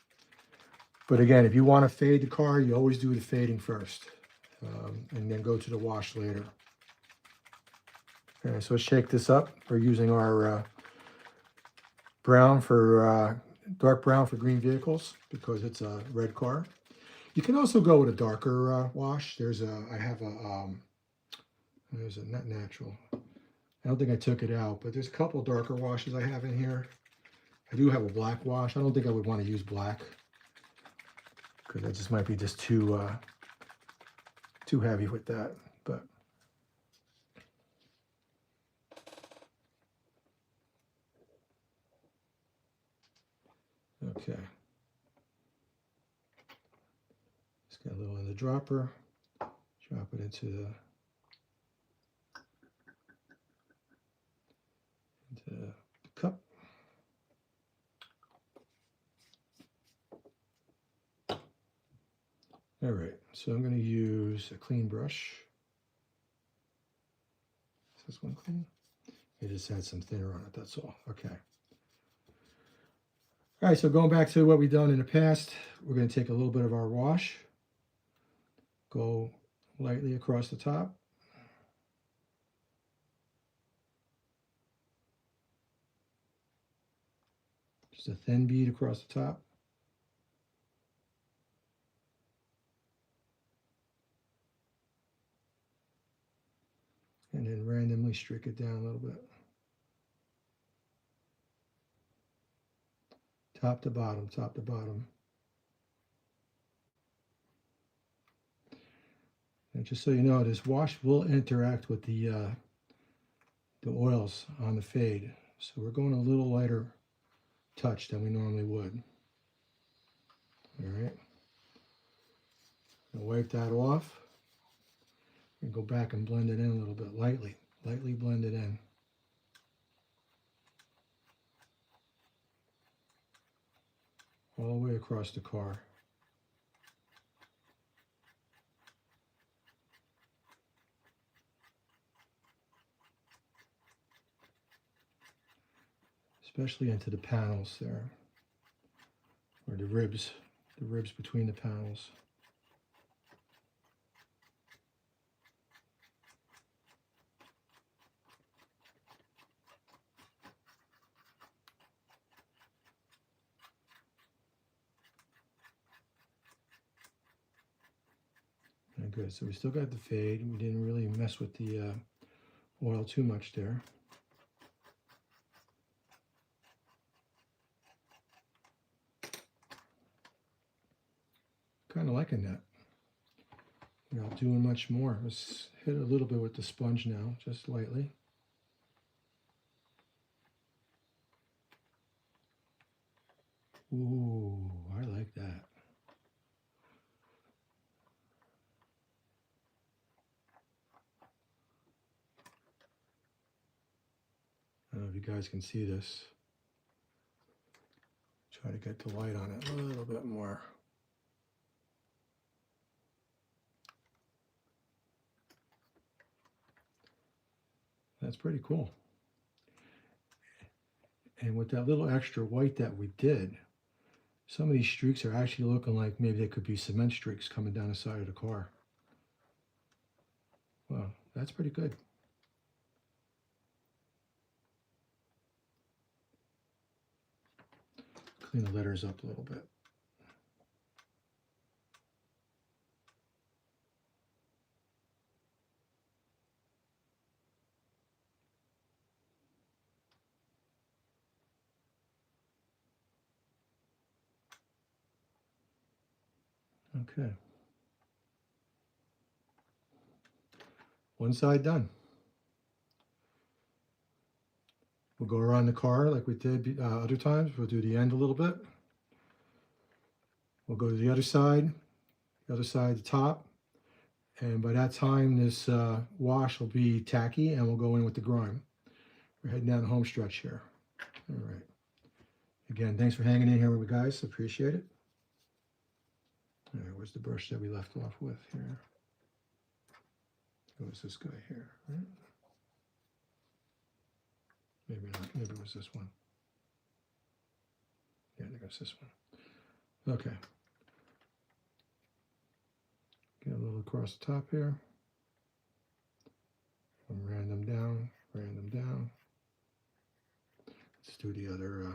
But again, if you want to fade the car, you always do the fading first and then go to the wash later. Okay, so let's shake this up. We're using our brown for dark brown for green vehicles because it's a red car. You can also go with a darker wash. There's a not natural. I don't think I took it out, but there's a couple darker washes I have in here. I do have a black wash. I don't think I would want to use black, because that just might be just too heavy with that. But Okay. Just got a little in the dropper. Drop it into the cup. All right, so I'm going to use a clean brush. Is this one clean? It just had some thinner on it, that's all. Okay. All right, so going back to what we've done in the past, we're going to take a little bit of our wash, go lightly across the top. Just a thin bead across the top. And then randomly streak it down a little bit. Top to bottom, top to bottom. And just so you know, this wash will interact with the oils on the fade. So we're going a little lighter touch than we normally would. All right. I'll wipe that off and go back and blend it in a little bit, lightly blend it in. All the way across the car. Especially into the panels there, or the ribs between the panels. Okay, good, so we still got the fade. We didn't really mess with the oil too much there. Kind of liking that. Without doing much more. Let's hit a little bit with the sponge now, just lightly. Ooh, I like that. I don't know if you guys can see this. Try to get the light on it a little bit more. That's pretty cool. And with that little extra white that we did, some of these streaks are actually looking like maybe they could be cement streaks coming down the side of the car. Wow, that's pretty good. Clean the letters up a little bit. Okay. One side done. We'll go around the car like we did other times. We'll do the end a little bit. We'll go to the other side the top. And by that time, this wash will be tacky and we'll go in with the grime. We're heading down the home stretch here. All right. Again, thanks for hanging in here with me, guys. Appreciate it. All right, where's the brush that we left off with here? It was this guy here, right? Maybe not. Maybe it was this one. Yeah, I think it's this one. Okay. Get a little across the top here. And random down, random down. Let's do the other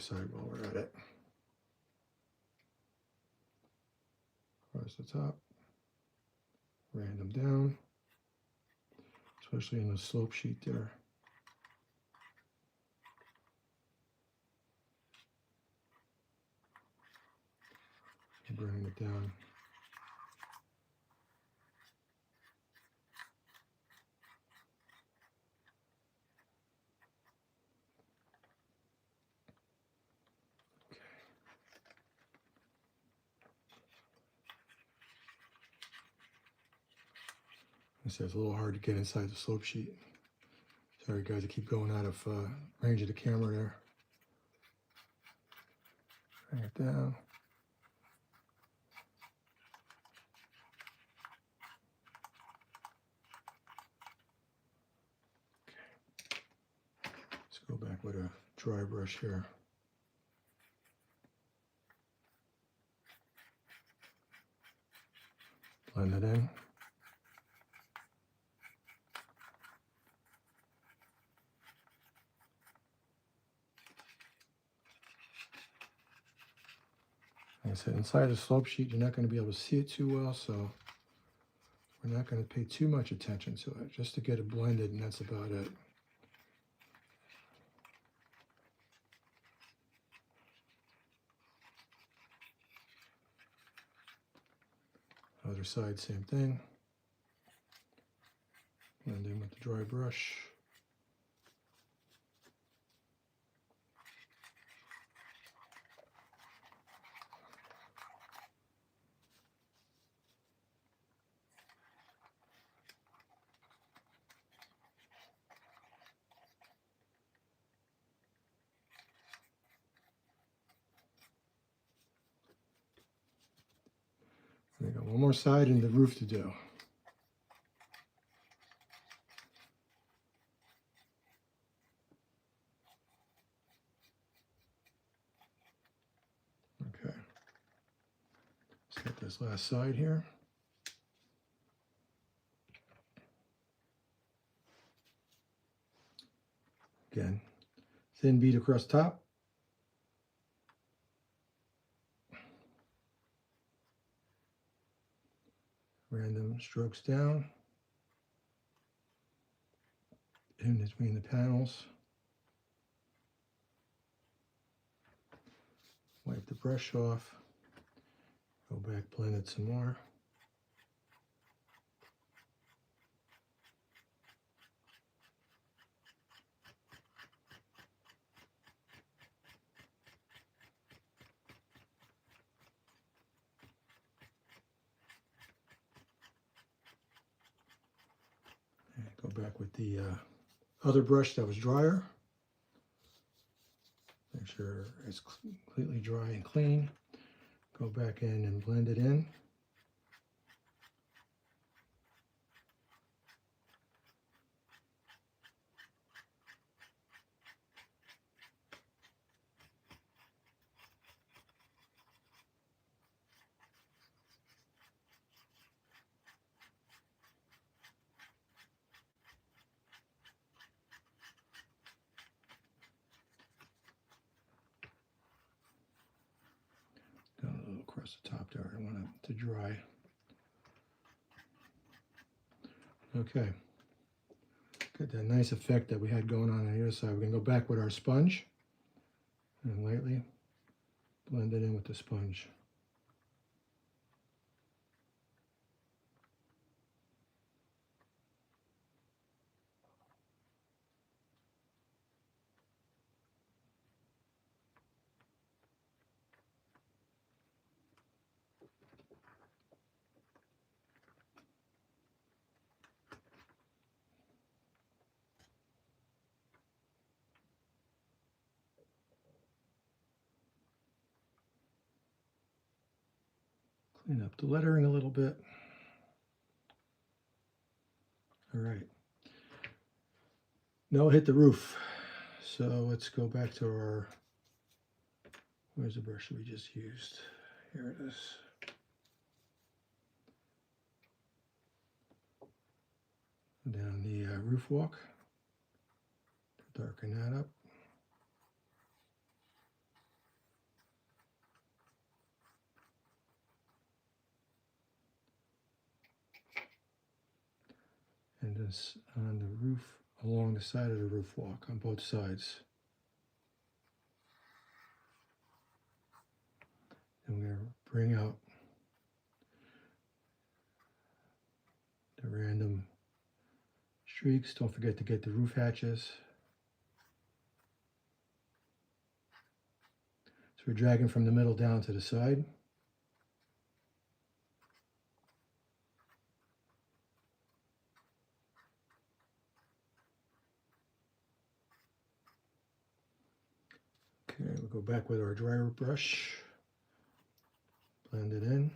side while we're at it. Across the top, random down, especially in the slope sheet there. And bring it down. said, it's a little hard to get inside the slope sheet. Sorry guys, I keep going out of range of the camera there. Bring it down. Let's go back with a dry brush here. Blend it in. Like I said, inside the slope sheet, you're not going to be able to see it too well, so we're not going to pay too much attention to it, just to get it blended, and that's about it. Other side, same thing. Blend in with the dry brush. We got one more side and the roof to do. Okay. Let's get this last side here. Again, thin bead across top. Random strokes down in between the panels. Wipe the brush off. Go back, blend it some more. And go back with the other brush that was drier. Make sure it's completely dry and clean. Go back in and blend it in. Got a little across the top there. I want it to dry. Okay. Got that nice effect that we had going on the other side. We're going to go back with our sponge and lightly blend it in with the sponge. Clean up the lettering a little bit. All right. Now hit the roof. So let's go back to our, where's the brush we just used? Here it is. Down the roof walk. Darken that up. And this on the roof, along the side of the roof walk on both sides. And we're going to bring out the random streaks. Don't forget to get the roof hatches. So we're dragging from the middle down to the side. back with our dryer brush, blend it in.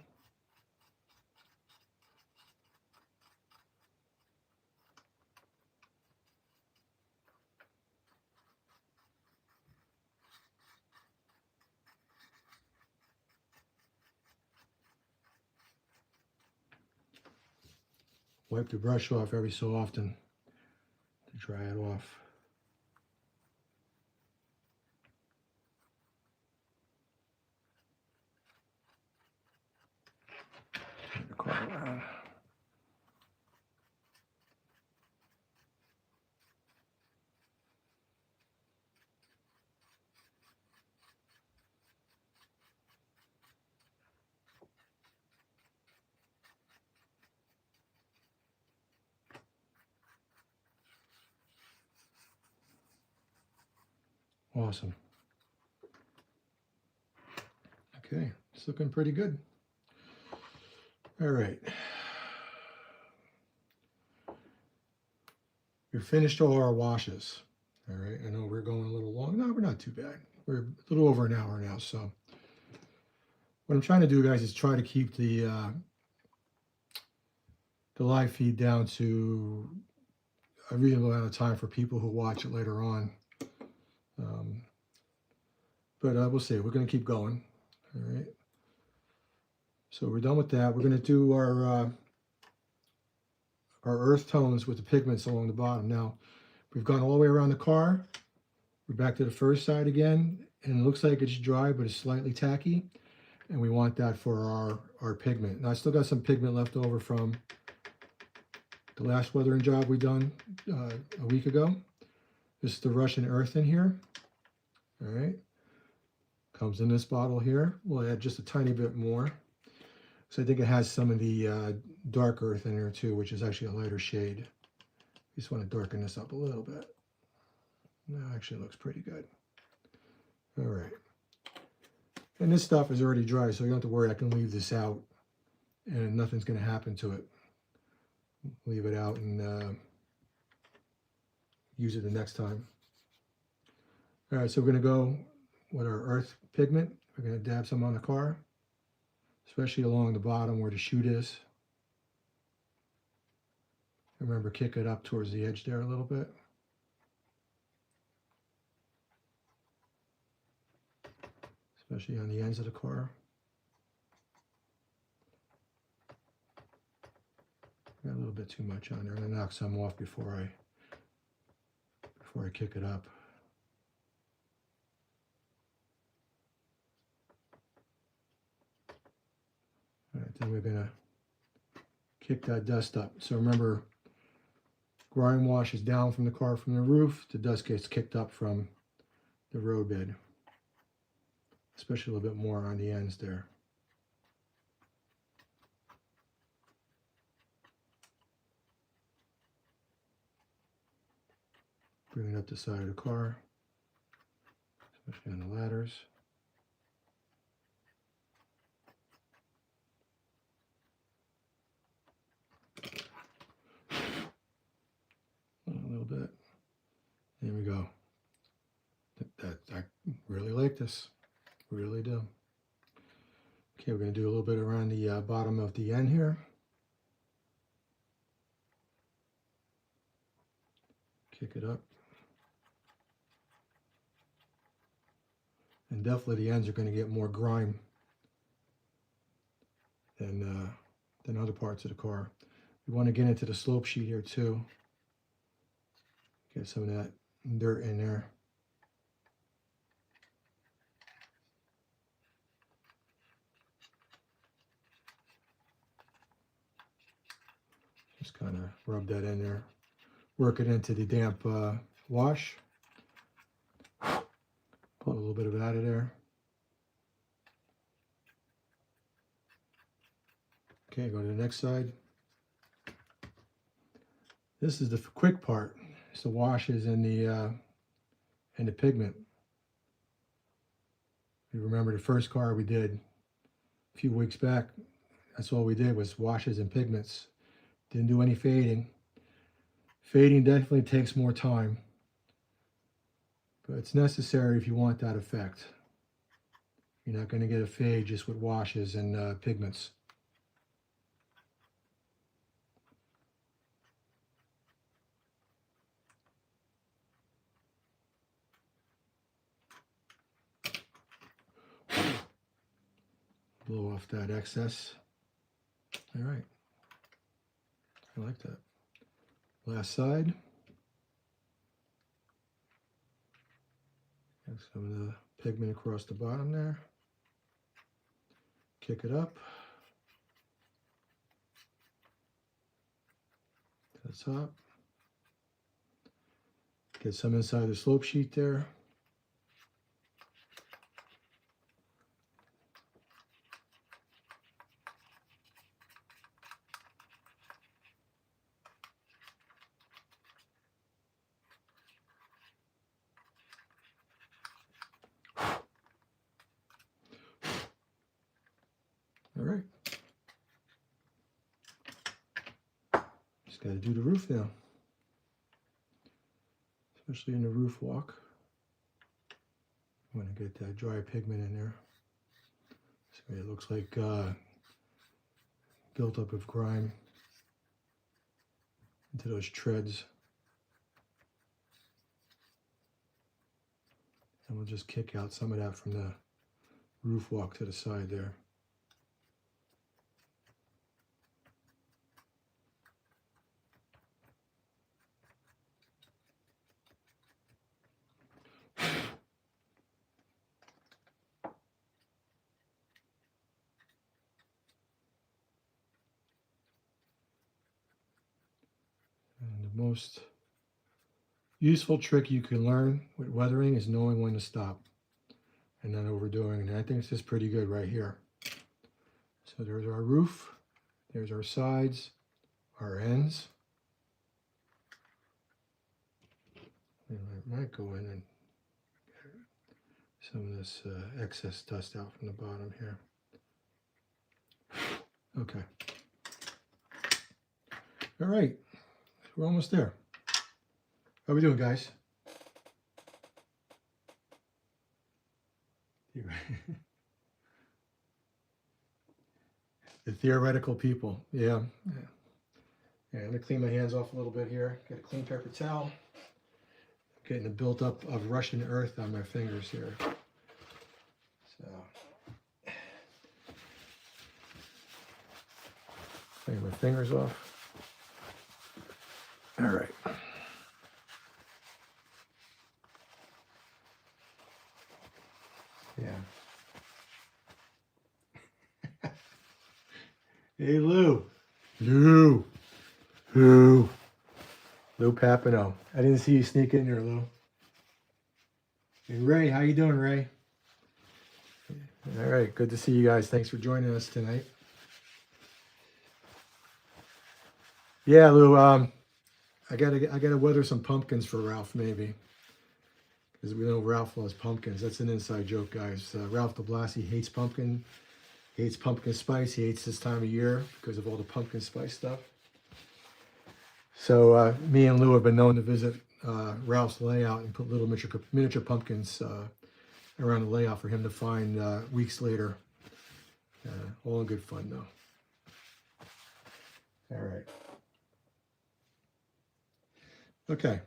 Wipe the brush off every so often to dry it off. Turn the car around. Awesome. Okay, it's looking pretty good. All right. We've finished all our washes. All right, I know we're going a little long. No, we're not too bad. We're a little over an hour now. So what I'm trying to do, guys, is try to keep the live feed down to a reasonable amount of time for people who watch it later on. But we'll see. We're going to keep going. All right. So we're done with that. We're going to do our earth tones with the pigments along the bottom. Now, we've gone all the way around the car. We're back to the first side again, and it looks like it's dry, but it's slightly tacky. And we want that for our pigment. Now, I still got some pigment left over from the last weathering job we done a week ago. This is the Russian earth in here. All right. Comes in this bottle here. We'll add just a tiny bit more. So I think it has some of the dark earth in there too, which is actually a lighter shade. Just want to darken this up a little bit. No, actually looks pretty good. All right. And this stuff is already dry, so you don't have to worry. I can leave this out and nothing's going to happen to it. Leave it out and use it the next time. All right, so we're going to go with our earth pigment. We're going to dab some on the car, especially along the bottom where the chute is. Remember, kick it up towards the edge there a little bit. Especially on the ends of the car. Got a little bit too much on there. I'm going to knock some off before I kick it up. All right, then we're going to kick that dust up. So remember, grime washes down from the car from the roof. The dust gets kicked up from the roadbed, especially a little bit more on the ends there. Bring it up the side of the car, especially on the ladders. A little bit. There we go. I really like this. Really do. Okay, we're going to do a little bit around the bottom of the end here. Kick it up. And definitely the ends are going to get more grime than other parts of the car. We want to get into the slope sheet here too. Get some of that dirt in there. Just kind of rub that in there. Work it into the damp wash. Pull a little bit of it out of there. Okay, go to the next side. This is the quick part. It's the washes and the pigment. You remember the first car we did a few weeks back, that's all we did was washes and pigments. Didn't do any fading. Fading definitely takes more time, but it's necessary if you want that effect. You're not going to get a fade just with washes and pigments. Blow off that excess. All right. I like that. Last side. Got some of the pigment across the bottom there. Kick it up to the top. Get some inside the slope sheet there. All right. Just got to do the roof now, especially in the roof walk. I want to get that dry pigment in there so it looks like built up of grime into those treads. And we'll just kick out some of that from the roof walk to the side there. And the most useful trick you can learn with weathering is knowing when to stop and not overdoing it. And I think this is pretty good right here. So there's our roof, there's our sides, our ends. And I might go in and get some of this excess dust out from the bottom here. Okay. All right, we're almost there. How we doing, guys? The theoretical people, yeah. I'm gonna clean my hands off a little bit here. Get a clean paper towel. Getting a buildup of Russian earth on my fingers here. So, clean my fingers off. All right. Yeah. Hey, Lou. Lou Papino. I didn't see you sneak in there, Lou. Hey, Ray, how you doing, Ray? All right, good to see you guys. Thanks for joining us tonight. Yeah, Lou. I gotta weather some pumpkins for Ralph, maybe, because we know Ralph loves pumpkins. That's an inside joke, guys. Ralph de Blasi hates pumpkin. He hates pumpkin spice. He hates this time of year because of all the pumpkin spice stuff. So me and Lou have been known to visit Ralph's layout and put little miniature pumpkins around the layout for him to find weeks later. All in good fun, though. All right. Okay.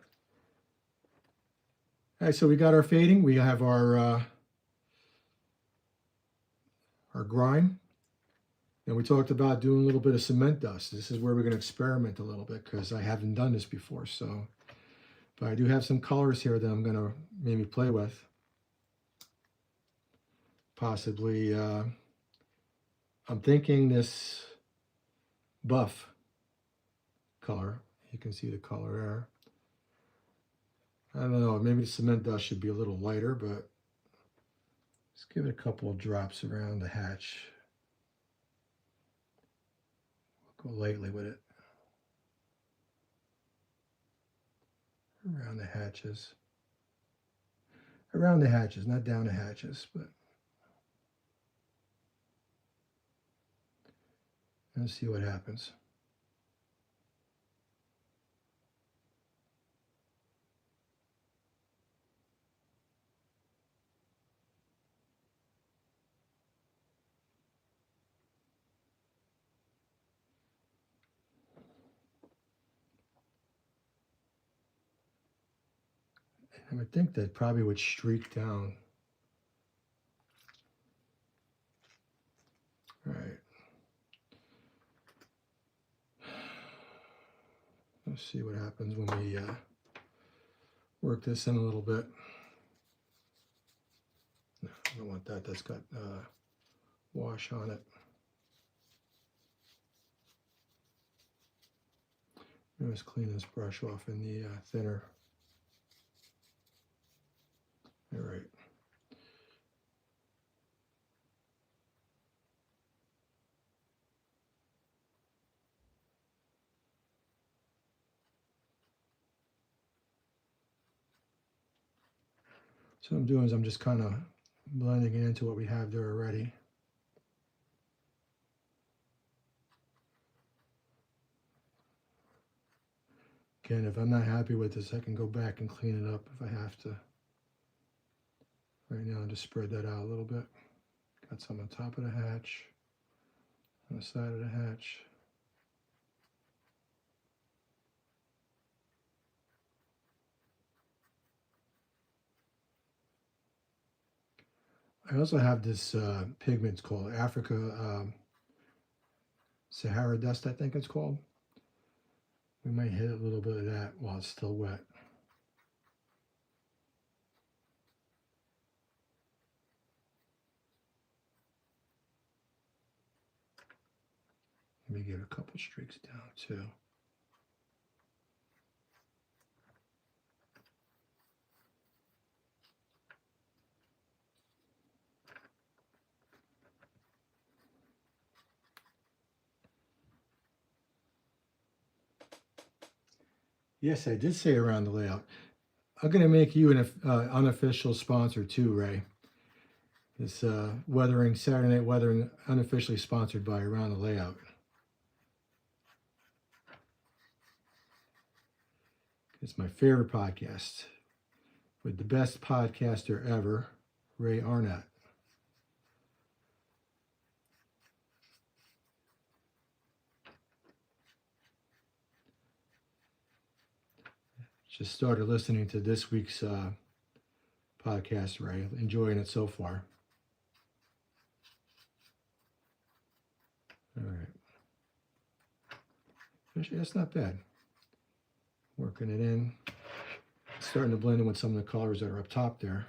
All right, so we got our fading. We have our grime. And we talked about doing a little bit of cement dust. This is where we're going to experiment a little bit because I haven't done this before. So, but I do have some colors here that I'm going to maybe play with. Possibly, I'm thinking this buff color. You can see the color there. I don't know, maybe the cement dust should be a little lighter, but let's give it a couple of drops around the hatch. Go lightly with it. Around the hatches. Around the hatches, not down the hatches, but let's see what happens. I would think that probably would streak down. All right. Let's see what happens when we work this in a little bit. No, I don't want that. That's got wash on it. Let's clean this brush off in the thinner. All right. So what I'm doing is I'm just kind of blending it into what we have there already. Again, if I'm not happy with this, I can go back and clean it up if I have to. Right now, I'll just spread that out a little bit. Got some on top of the hatch, on the side of the hatch. I also have this pigment called Africa Sahara dust, I think it's called. We might hit a little bit of that while it's still wet. Let me get a couple streaks down too. Yes, I did say around the layout. I'm going to make you an unofficial sponsor too, Ray. This weathering, Saturday Night Weathering, unofficially sponsored by Around the Layout. It's my favorite podcast with the best podcaster ever, Ray Arnott. Just started listening to this week's podcast, Ray. Enjoying it so far. All right. Actually, that's not bad. Working it in. Starting to blend in with some of the colors that are up top there.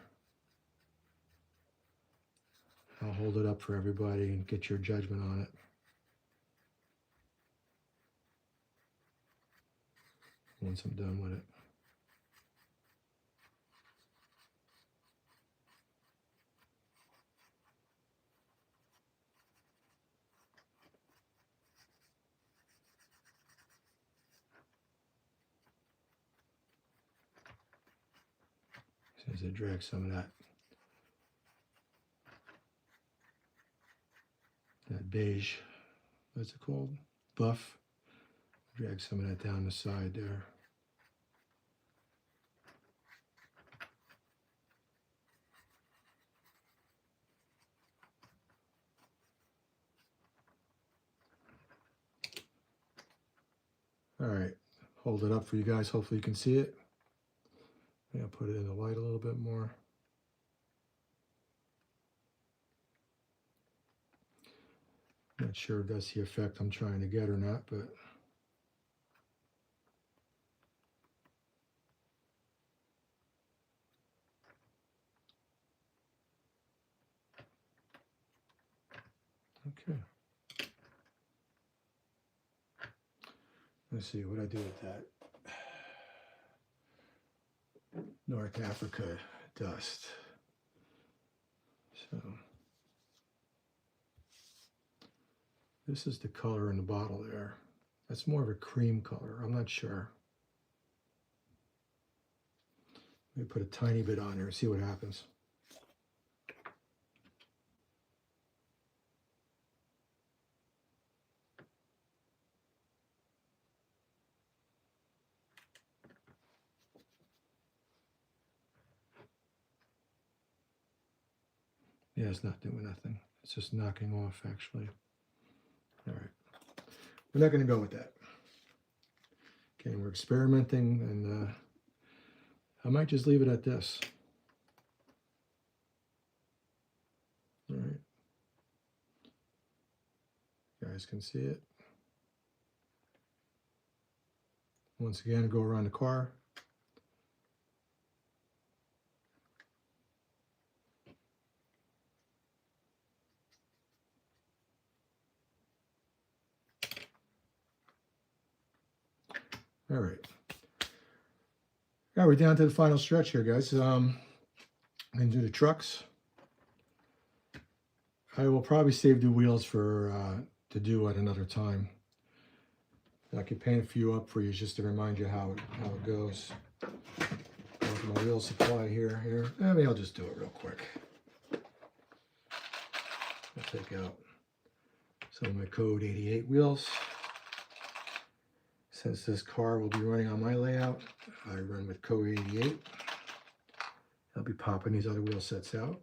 I'll hold it up for everybody and get your judgment on it. Once I'm done with it. As I drag some of that beige, what's it called? Buff. Drag some of that down the side there. All right, hold it up for you guys. Hopefully you can see it. I'll put it in the light a little bit more. Not sure if that's the effect I'm trying to get or not, but okay. Let's see what I do with that. North Africa dust. So this is the color in the bottle there. That's more of a cream color. I'm not sure. Let me put a tiny bit on there and see what happens. Yeah, it's not doing nothing. It's just knocking off, actually. All right. We're not going to go with that. Okay, we're experimenting, and I might just leave it at this. All right. You guys can see it. Once again, go around the car. All right. All right, we're down to the final stretch here, guys. I'm going to do the trucks. I will probably save the wheels for to do at another time. I could paint a few up for you just to remind you how it goes. My wheel supply here. Maybe I'll just do it real quick. I'll take out some of my code 88 wheels. Since this car will be running on my layout, I run with code 88. I'll be popping these other wheel sets out.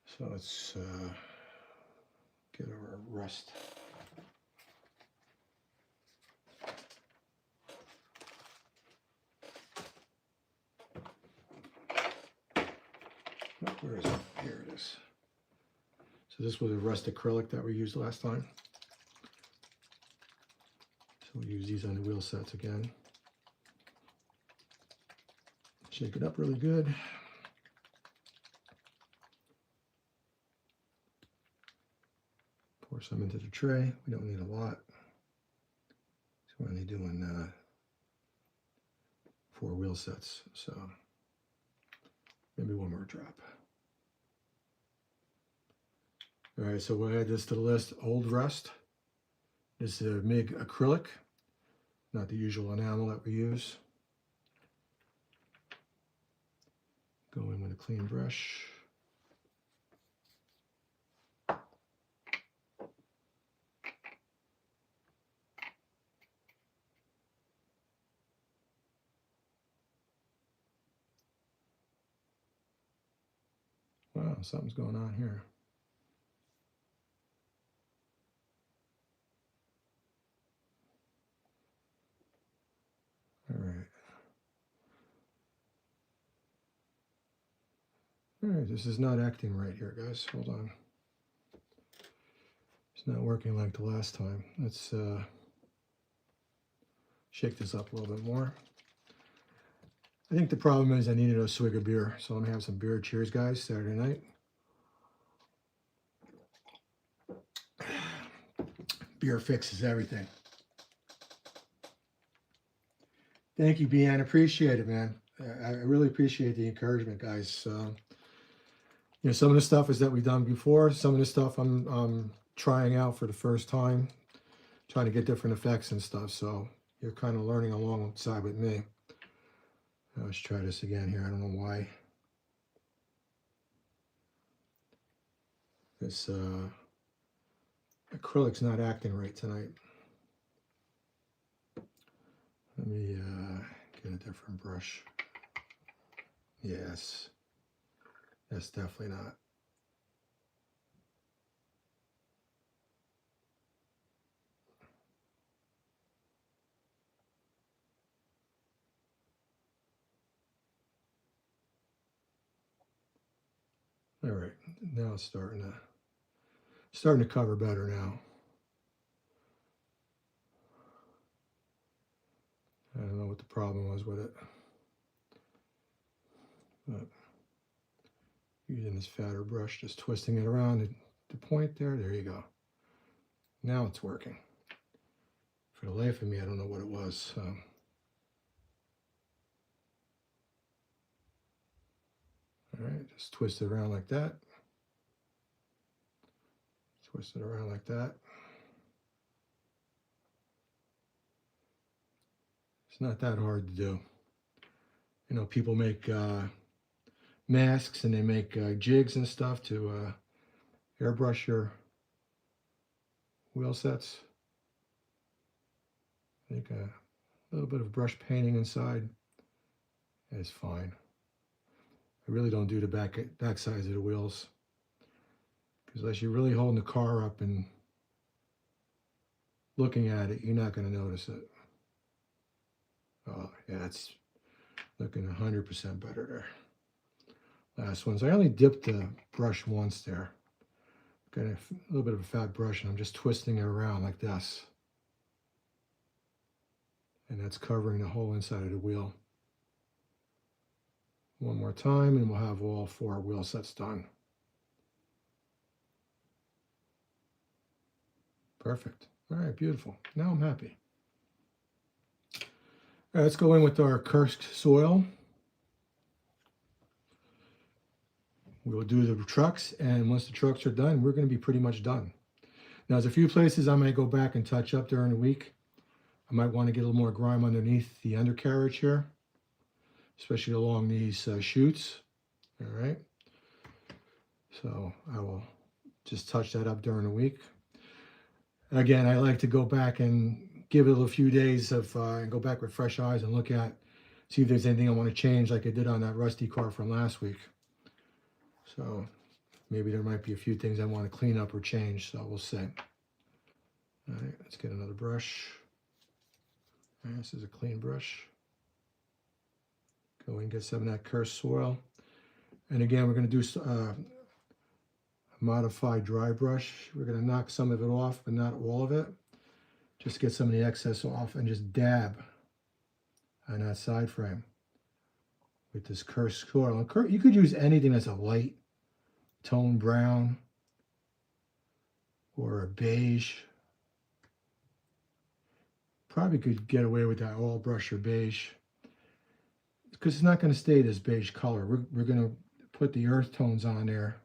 So let's get our rust. Oh, where is it? Here it is. So this was a rust acrylic that we used last time. So we'll use these on the wheel sets again. Shake it up really good. Pour some into the tray. We don't need a lot. So we're only doing 4 wheel sets. So maybe one more drop. All right, so we'll add this to the list. Old rust. This is a MiG acrylic, not the usual enamel that we use. Go in with a clean brush. Wow, something's going on here. All right, this is not acting right here, guys. Hold on. It's not working like the last time. Let's shake this up a little bit more. I think the problem is I needed a swig of beer, so I'm gonna have some beer. Cheers, guys, Saturday night. Beer fixes everything. Thank you, Bian. Appreciate it, man. I really appreciate the encouragement, guys. You know, some of the stuff is that we've done before. Some of the stuff I'm trying out for the first time, trying to get different effects and stuff. So you're kind of learning alongside with me. Let's try this again here. I don't know why. This acrylic's not acting right tonight. Let me get a different brush. Yes, that's definitely not. All right, now it's starting to cover better now. I don't know what the problem was with it, but using this fatter brush, just twisting it around the point there. There you go. Now it's working. For the life of me, I don't know what it was. All right, just twist it around like that. Twist it around like that. It's not that hard to do. You know, people make masks and they make jigs and stuff to airbrush your wheel sets. I think a little bit of brush painting inside is fine. I really don't do the back sides of the wheels, because unless you're really holding the car up and looking at it, you're not going to notice it. Oh, yeah, it's looking 100% better there. Last ones. I only dipped the brush once there. Got a little bit of a fat brush, and I'm just twisting it around like this. And that's covering the whole inside of the wheel. One more time, and we'll have all 4 wheel sets done. Perfect. All right, beautiful. Now I'm happy. All right, let's go in with our Kursk soil. We'll do the trucks, and once the trucks are done, we're going to be pretty much done. Now, there's a few places I might go back and touch up during the week. I might want to get a little more grime underneath the undercarriage here, especially along these chutes. All right. So I will just touch that up during the week. Again, I like to go back and give it a few days of, and go back with fresh eyes and look at, see if there's anything I want to change like I did on that rusty car from last week. So maybe there might be a few things I want to clean up or change, so we'll see. All right, let's get another brush. All right, this is a clean brush. Go and get some of that Kursk soil. And again, we're going to do a modified dry brush. We're going to knock some of it off, but not all of it. Just get some of the excess off and just dab on that side frame with this Kursk soil. You could use anything that's a light tone brown or a beige. Probably could get away with that all brush or beige because it's not going to stay this beige color. We're going to put the earth tones on there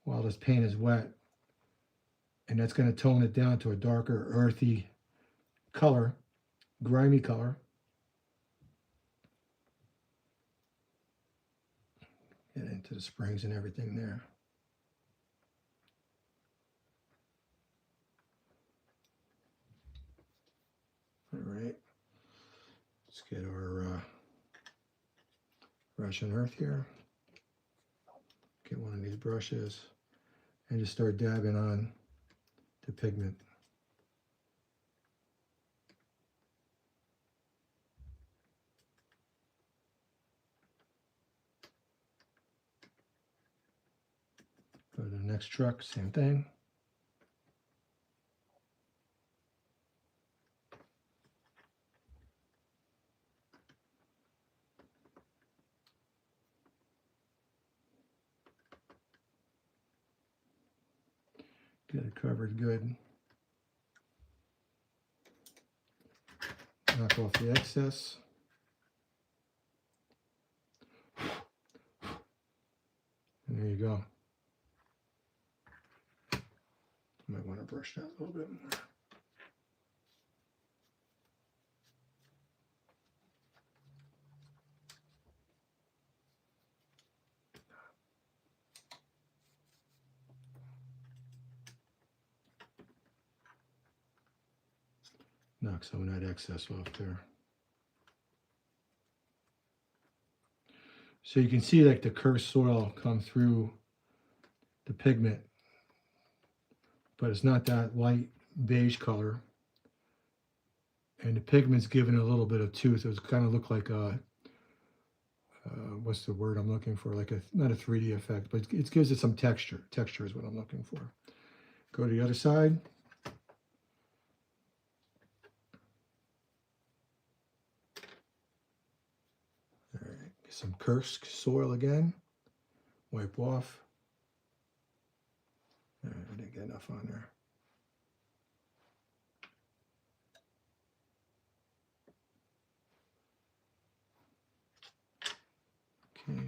while this paint is wet, and that's going to tone it down to a darker earthy color, grimy color. Get into the springs and everything there. All right, let's get our Russian earth here. Get one of these brushes and just start dabbing on the pigment. Go to the next truck, same thing. Get it covered good. Knock off the excess. And there you go. Might want to brush that a little bit more. Knock some of that excess off there. So you can see like the Kursk soil come through the pigment, but it's not that light beige color. And the pigment's given a little bit of tooth. It's kind of look like a, what's the word I'm looking for? Like not a 3D effect, but it gives it some texture. Texture is what I'm looking for. Go to the other side. All right, get some Kursk soil again. Wipe off. All right, I didn't get enough on there. Okay.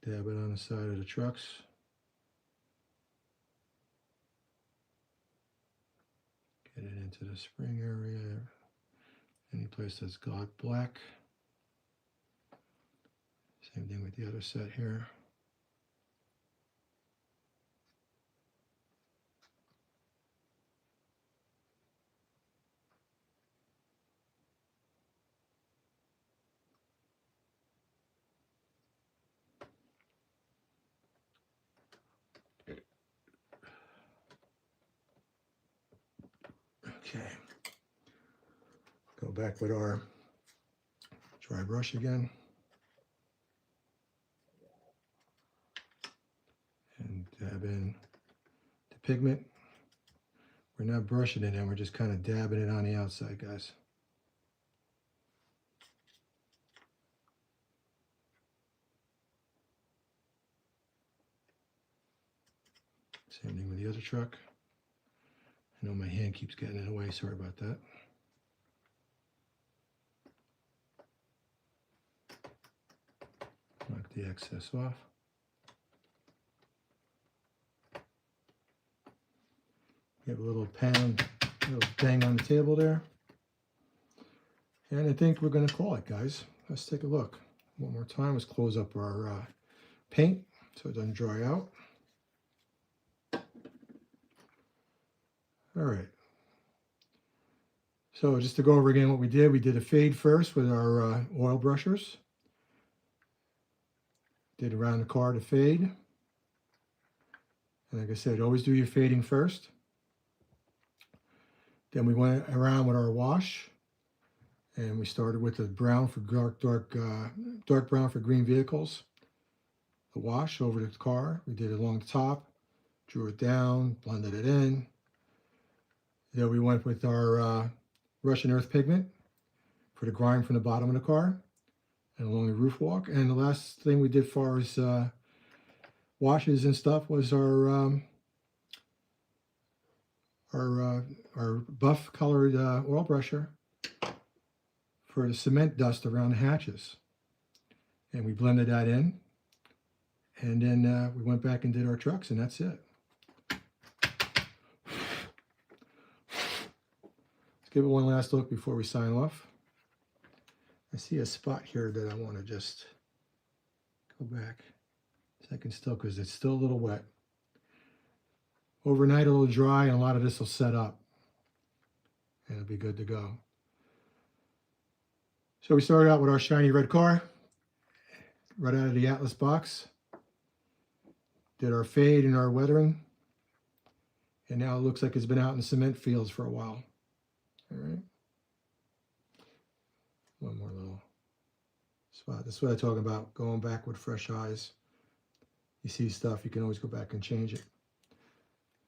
Dab it on the side of the trucks. Get it into the spring area. Any place that's got black. Same thing with the other set here. Okay. Go back with our dry brush again. And dab in the pigment. We're not brushing it in, we're just kind of dabbing it on the outside, guys. Same thing with the other truck. I know my hand keeps getting in the way, sorry about that. Knock the excess off. Get a little bang on the table there. And I think we're going to call it, guys. Let's take a look. One more time. Let's close up our paint so it doesn't dry out. All right. So just to go over again what we did a fade first with our oil brushers. Did around the car to fade. And like I said, always do your fading first. Then we went around with our wash, and we started with the brown for dark brown for green vehicles. The wash over the car, we did it along the top, drew it down, blended it in. Then we went with our Russian earth pigment for the grime from the bottom of the car and along the roof walk. And the last thing we did as far as washes and stuff was our buff colored oil brusher for the cement dust around the hatches. And we blended that in. And then we went back and did our trucks, and that's it. Let's give it one last look before we sign off. I see a spot here that I want to just go back a second still, because it's still a little wet. Overnight a little dry, and a lot of this will set up. And it'll be good to go. So we started out with our shiny red car, right out of the Atlas box. Did our fade and our weathering. And now it looks like it's been out in the cement fields for a while. All right. One more little spot. That's what I talk about, going back with fresh eyes. You see stuff, you can always go back and change it.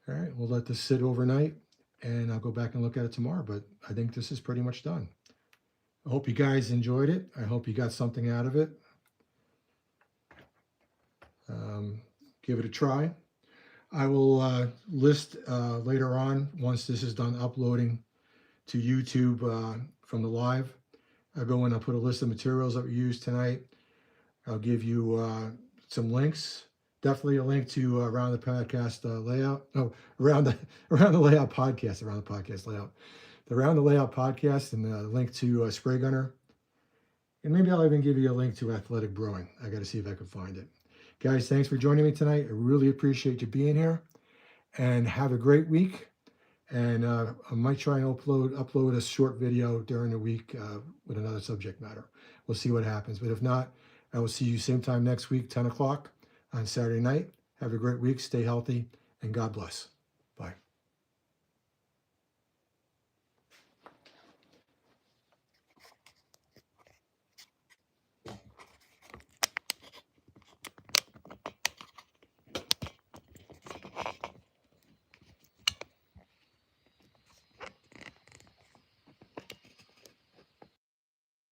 All right, we'll let this sit overnight, and I'll go back and look at it tomorrow, but I think this is pretty much done. I hope you guys enjoyed it. I hope you got something out of it. Give it a try. I will list later on, once this is done uploading to YouTube from the live. I'll go in, I'll put a list of materials that we used tonight. I'll give you some links. Definitely a link to around the podcast layout. No, around the layout podcast. Around the podcast layout. The around the layout podcast, and a link to Spray Gunner. And maybe I'll even give you a link to Athletic Brewing. I got to see if I can find it. Guys, thanks for joining me tonight. I really appreciate you being here. And have a great week. And I might try and upload a short video during the week with another subject matter. We'll see what happens. But if not, I will see you same time next week, 10 o'clock on Saturday night. Have a great week. Stay healthy, and God bless.